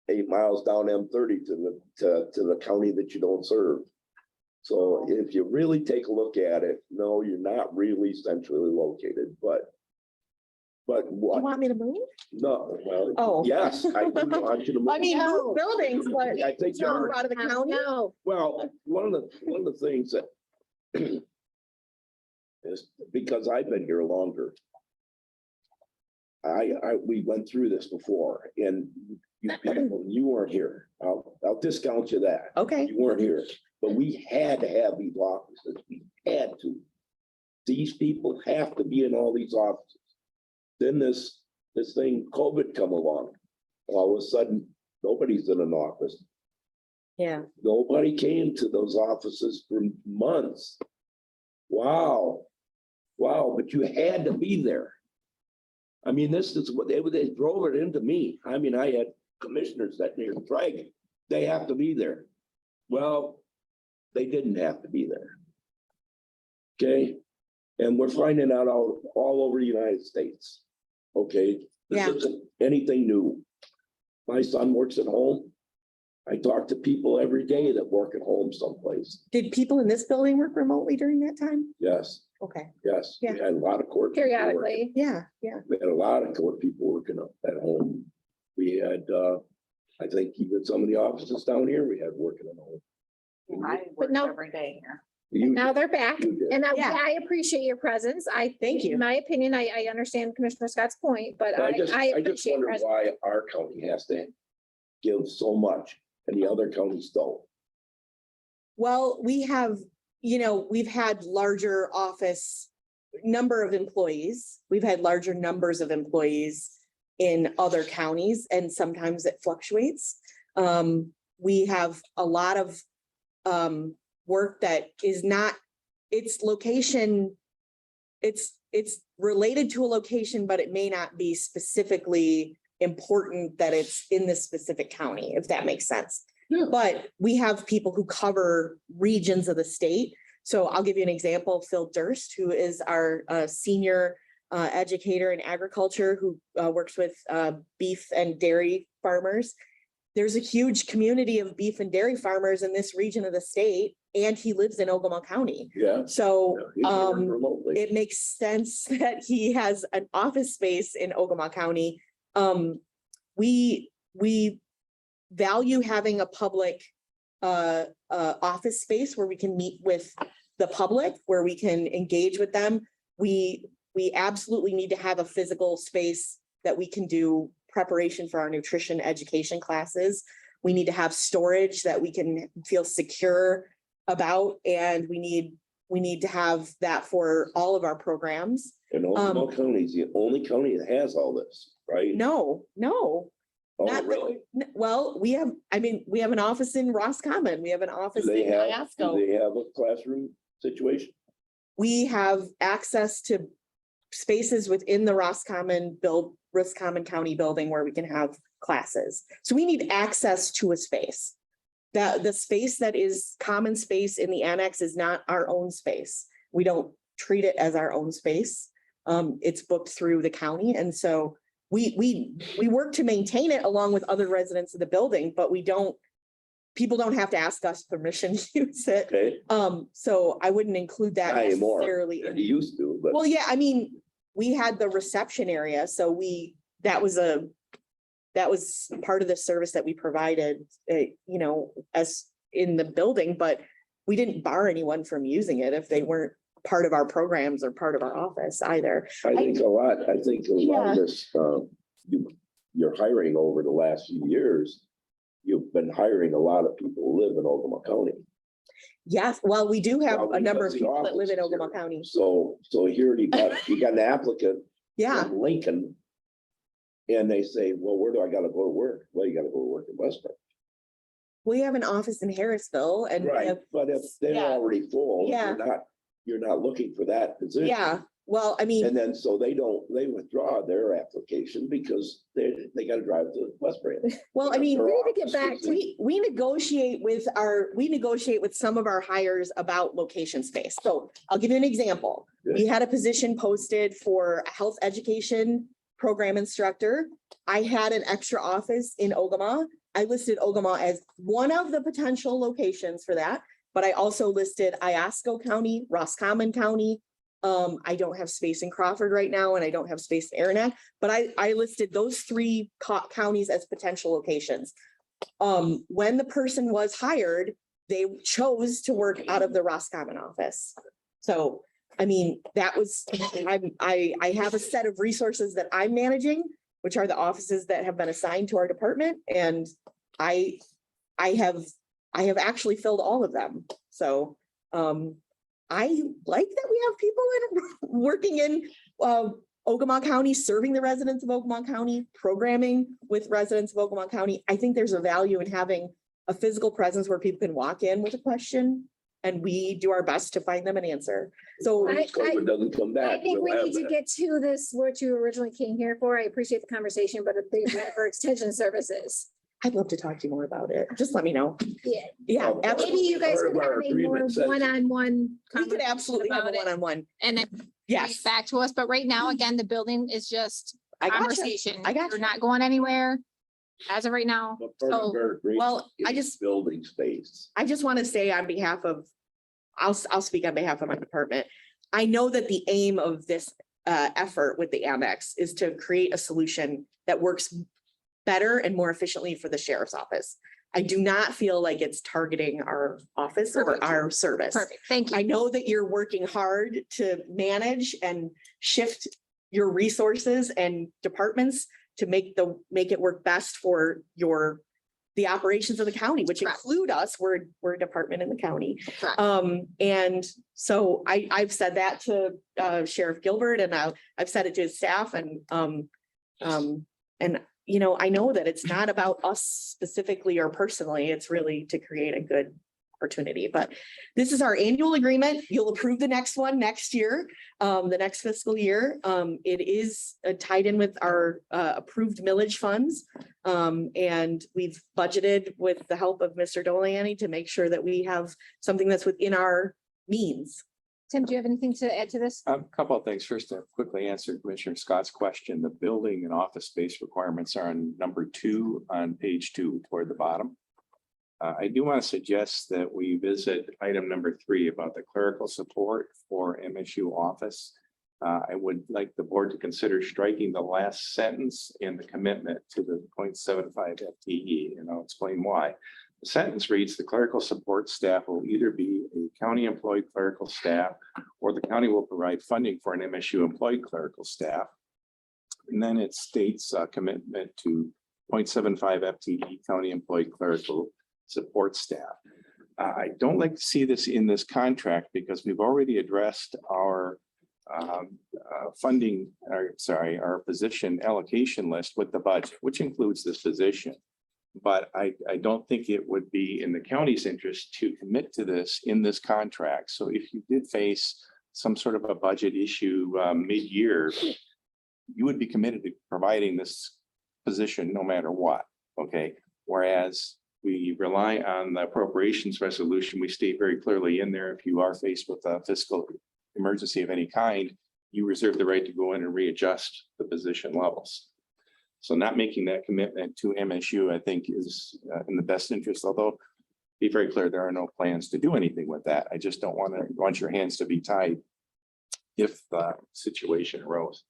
8 miles down M30 to the county that you don't serve. So if you really take a look at it, no, you're not really centrally located, but you what? want me to move? No, well, Oh. yes, I do want you to. I mean, No. move buildings, but I think you're you're- out of the county. No, Well, one of the things that is because I've been here longer. We went through this before and you weren't here. I'll discount you that. Okay, You weren't here, but we had to have these offices. We had to. These people have to be in all these offices. Then this thing, COVID come along. All of a sudden, nobody's in an office. yeah. Nobody came to those offices for months. Wow. Wow, but you had to be there. I mean, this is what they drove it into me. I mean, I had commissioners that near Dragon. They have to be there. Well, they didn't have to be there. Okay, and we're finding out all over the United States. Okay, this Yeah. isn't anything new. My son works at home. I talk to people every day that work at home someplace. Did people in this building work remotely during that time? Yes, Okay, yes, we Yeah. had a lot of court. people working. periodically. yeah. We had a lot of court people working up at home. We had, I think even some of the offices down here, we had working at home. But no, You- now they're back you did. and Yeah. I appreciate your presence. Thank you. In my opinion, I understand Commissioner Scott's point, but I just I appreciate your wonder presence. why our county has to give so much and the other counties don't. Well, we have, we've had larger office number of employees. We've had larger numbers of employees in other counties and sometimes it fluctuates. We have a lot of work that is not, its location, it's related to a location, but it may not be specifically important that it's in this specific county, if that makes sense. Yeah. But we have people who cover regions of the state. So I'll give you an example, Phil Durst, who is our senior educator in agriculture, who works with beef and dairy farmers. There's a huge community of beef and dairy farmers in this region of the state, and he lives in Ogama County. Yeah. So He's working remotely. it makes sense that he has an office space in Ogama County. We value having a public office space where we can meet with the public, where we can engage with them. We absolutely need to have a physical space that we can do preparation for our nutrition education classes. We need to have storage that we can feel secure about, and we need to have that for all of our programs. And Oklahoma County is the only county that has all this, right? No. Oh, not- really? Well, we have an office in Roscommon. We have an Do office they in have, Iasco. do they have a classroom situation? We have access to spaces within the Roscommon County building where we can have classes. So we need access to a space. That the space that is common space in the annex is not our own space. We don't treat it as our own space. It's booked through the county. And so we work to maintain it along with other residents of the building, but people don't have to ask us permission to use it. Okay, So I wouldn't include that not anymore. necessarily. You used to, but. Well, yeah, I mean, we had the reception area, so that was part of the service that we provided, as in the building, but we didn't bar anyone from using it if they weren't part of our programs or part of our office either. I think a lot of Yeah. this, you're hiring over the last few years. You've been hiring a lot of people who live in Ogama County. Yes, well, we do have Well, a number of because the people that live in office is Ogama here. County. So here you got an applicant. Yeah, from Lincoln. And they say, well, where do I gotta go to work? Well, you gotta go to work in West Branch. we have an office in Harrisville and we Right, have, but if they're Yeah. already full, Yeah. you're not looking for that position. yeah, Well, I mean. And then, so they withdraw their application because they gotta drive to West Branch. Well, I mean, Their we need to office get back, is in- we negotiate with some of our hires about location space. So I'll give you an example. We had a position posted for a health education program instructor. I had an extra office in Ogama. I listed Ogama as one of the potential locations for that, but I also listed Iosco County, Roscommon County. I don't have space in Crawford right now, and I don't have space in Aranac, but I listed those three counties as potential locations. When the person was hired, they chose to work out of the Roscommon office. So, I mean, that was, I have a set of resources that I'm managing, which are the offices that have been assigned to our department, and I have actually filled all of them. So, I like that we have people working in Ogama County, serving the residents of Ogama County, programming with residents of Ogama County. I think there's a value in having a physical presence where people can walk in with a question and we do our best to find them an answer. So If COVID doesn't come I back. think we we'll have need to that. get to this, what you originally came here for. I appreciate the conversation, but for extension services. I'd love to talk to you more about it. Just let me know. Yeah. Yeah, Maybe absolutely. Maybe you guys Part of could have our a more agreement says- one-on-one. We could absolutely have a about it. one-on-one. And then bring Yes. it back to us, but right now, again, the building is just I gotcha. conversation. I gotcha. We're not going anywhere as of right now. But part of So, our agreement well, I is just- Building space. I just want to say on behalf of, I'll speak on behalf of my department. I know that the aim of this effort with the Amex is to create a solution that works better and more efficiently for the sheriff's office. I do not feel like it's targeting our office or Perfect. our service. perfect. Thank I you. know that you're working hard to manage and shift your resources and departments to make it work best for the operations of the county, which Correct. include us. We're a department in the county. Correct. And so I've said that to Sheriff Gilbert, and I've said it to his staff, and you know, I know that it's not about us specifically or personally, it's really to create a good opportunity, but this is our annual agreement. You'll approve the next one next year, the next fiscal year. It is tied in with our approved millage funds. And we've budgeted with the help of Mr. Doliani to make sure that we have something that's within our means. Tim, do you have anything to add to this? A couple of things. First, to quickly answer Commissioner Scott's question. The building and office space requirements are on number 2 on page 2 toward the bottom. I do want to suggest that we visit item number 3 about the clerical support for MSU office. I would like the board to consider striking the last sentence in the commitment to the 0.75 FTE, and I'll explain why. The sentence reads, the clerical support staff will either be a county employed clerical staff or the county will provide funding for an MSU employed clerical staff. And then it states a commitment to 0.75 FTE county employed clerical support staff. I don't like to see this in this contract because we've already addressed our our position allocation list with the budget, which includes this position. But I don't think it would be in the county's interest to commit to this in this contract. So if you did face some sort of a budget issue mid-year, you would be committed to providing this position no matter what, okay? Whereas we rely on the appropriations resolution, we state very clearly in there, if you are faced with a fiscal emergency of any kind, you reserve the right to go in and readjust the position levels. So not making that commitment to MSU, I think, is in the best interest, although be very clear, there are no plans to do anything with that. I just don't want your hands to be tied if the situation arose.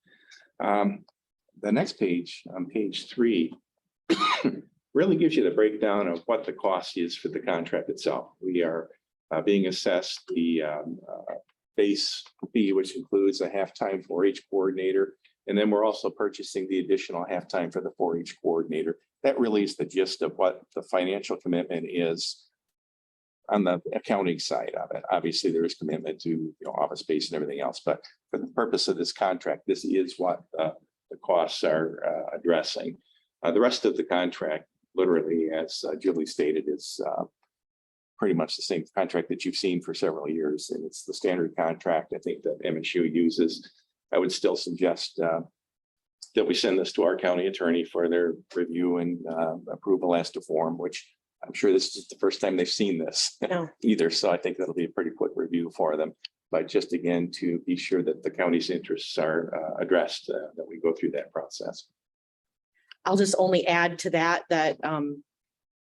The next page, on page 3, really gives you the breakdown of what the cost is for the contract itself. We are being assessed the base fee, which includes a halftime 4-H coordinator. And then we're also purchasing the additional halftime for the 4-H coordinator. That really is the gist of what the financial commitment is on the accounting side of it. Obviously, there is commitment to office space and everything else, but for the purpose of this contract, this is what the costs are addressing. The rest of the contract, literally, as Julie stated, is pretty much the same contract that you've seen for several years, and it's the standard contract I think that MSU uses. I would still suggest that we send this to our county attorney for their review and approval as to form, which I'm sure this is the first time they've seen this No. either. So I think that'll be a pretty quick review for them. But just again, to be sure that the county's interests are addressed, that we go through that process. I'll just only add to that,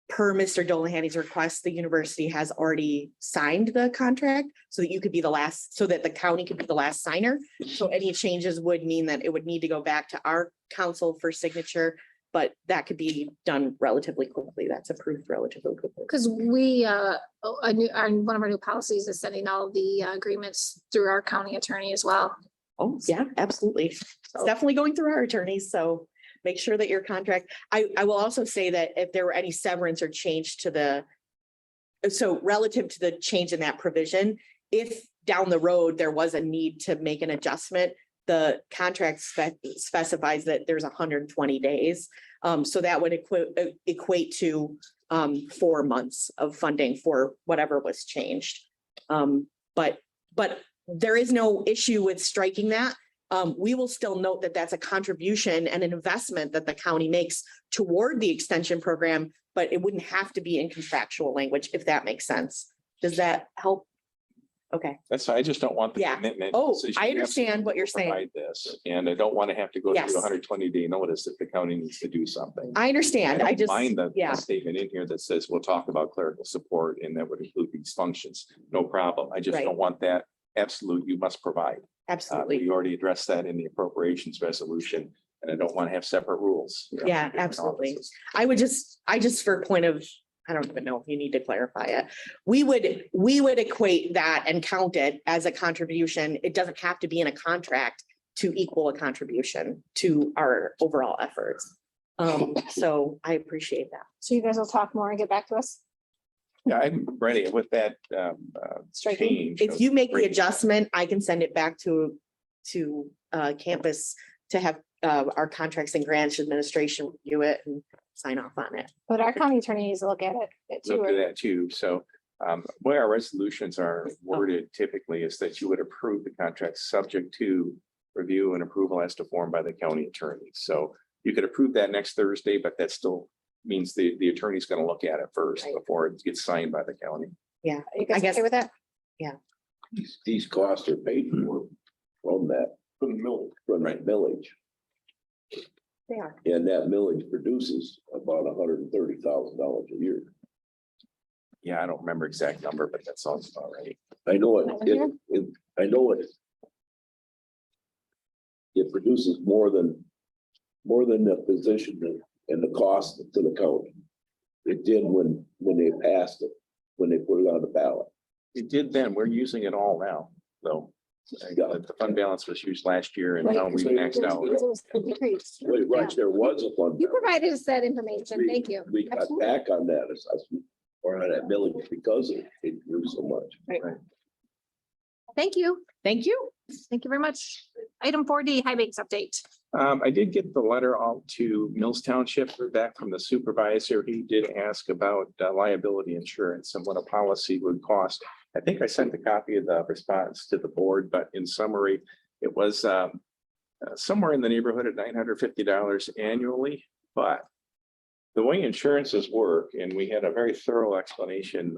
per Mr. Dolahanty's request, the university has already signed the contract so that you could be the last, so that the county could be the last signer. So any changes would mean that it would need to go back to our council for signature, but that could be done relatively quickly. That's approved relatively quickly. Because we, one of our new policies is sending all the agreements through our county attorney as well. Oh, yeah, absolutely. It's definitely going through our attorneys, so make sure that your contract, I will also say that if there were any severance or change to so relative to the change in that provision, if down the road there was a need to make an adjustment, the contract specifies that there's 120 days. So that would equate to 4 months of funding for whatever was changed. But there is no issue with striking that. We will still note that that's a contribution and an investment that the county makes toward the extension program, but it wouldn't have to be in contractual language, if that makes sense. Does that help? Okay, That's, I just don't want the Yeah. commitment. Oh, that says I you have understand to what you're saying. provide This, and I don't want to have to go Yes. through 120-day notice if the county needs to do something. I understand. I don't just, mind the yeah, statement in here that says we'll talk about clerical support and that would include these functions. No problem. I just Right. don't want that absolute, you must provide. absolutely. We already addressed that in the appropriations resolution, and I don't want to have separate rules. you know, Yeah, for different absolutely. offices. I just for point of, I don't even know if you need to clarify it. We would equate that and count it as a contribution. It doesn't have to be in a contract to equal a contribution to our overall efforts. So I appreciate that. So you guys will talk more and get back to us. Yeah, I'm ready with that Striking. change. If you make the breaking- adjustment, I can send it back to campus to have our contracts and grants administration review it and sign off on it. But our county attorney needs to look at it too. Look at that too. So where our resolutions are worded typically is that you would approve the contract subject to review and approval as to form by the county attorney. So you could approve that next Thursday, but that still means the attorney's going to look at it first Right. before it gets signed by the county. Yeah, Are you guys guess- okay with that? These costs are paid for from that, From the mill. from that millage. they are. And that millage produces about $130,000 a year. Yeah, I don't remember exact number, but that sounds about right. I know I know it. It produces more than the position and the cost to the county. It did when they passed it, when they put it on the ballot. It did then. We're using it all now, though. The fund balance was used last year and now we maxed out. Wait, right, there was a fund. You balance. provided us that information. Thank you. We cut Absolutely. back on that assessment or on that millage because it grew so much. Thank you. Thank you. Thank you very much. Item 4D, high banks update. I did get the letter all to Mills Township. We're back from the supervisor. He did ask about liability insurance and what a policy would cost. I think I sent a copy of the response to the board, but in summary, it was somewhere in the neighborhood of $950 annually. But the way insurances work, and we had a very thorough explanation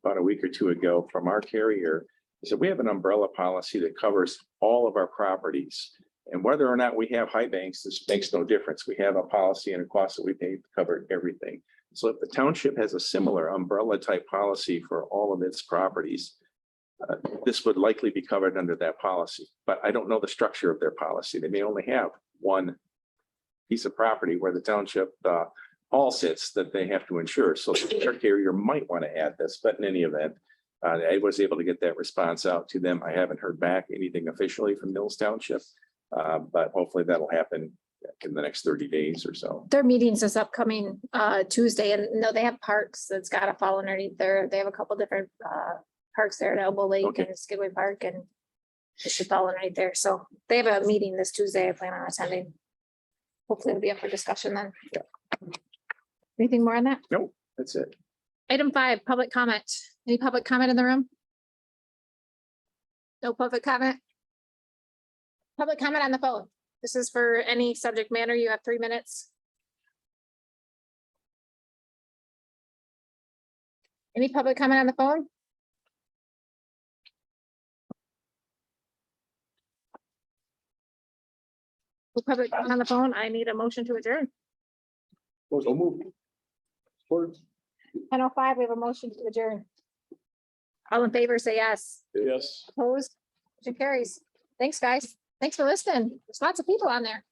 about a week or two ago from our carrier, is that we have an umbrella policy that covers all of our properties. And whether or not we have high banks, this makes no difference. We have a policy and a cost that we pay to cover everything. So if the township has a similar umbrella type policy for all of its properties, this would likely be covered under that policy, but I don't know the structure of their policy. They may only have one piece of property where the township hall sits that they have to insure. So their carrier might want to add this, but in any event, I was able to get that response out to them. I haven't heard back anything officially from Mills Township, but hopefully that'll happen in the next 30 days or so. Their meetings this upcoming Tuesday, and no, they have parks that's got to fall underneath there. They have a couple different parks there at Elbow Lake Okay. and Skidway Park, and it should fall underneath there. So they have a meeting this Tuesday. I plan on attending. Hopefully it'll be up for discussion then. Anything more on that? Nope, that's it. Item 5, public comment. Any public comment in the room? No public comment? Public comment on the phone. This is for any subject matter. You have 3 minutes. Any public comment on the phone? No public comment on the phone. I need a motion to adjourn. So move. Support. 10:05, we have a motion to adjourn. All in favor, say yes. Yes. Opposed? Motion carries. Thanks, guys. Thanks for listening. There's lots of people on there.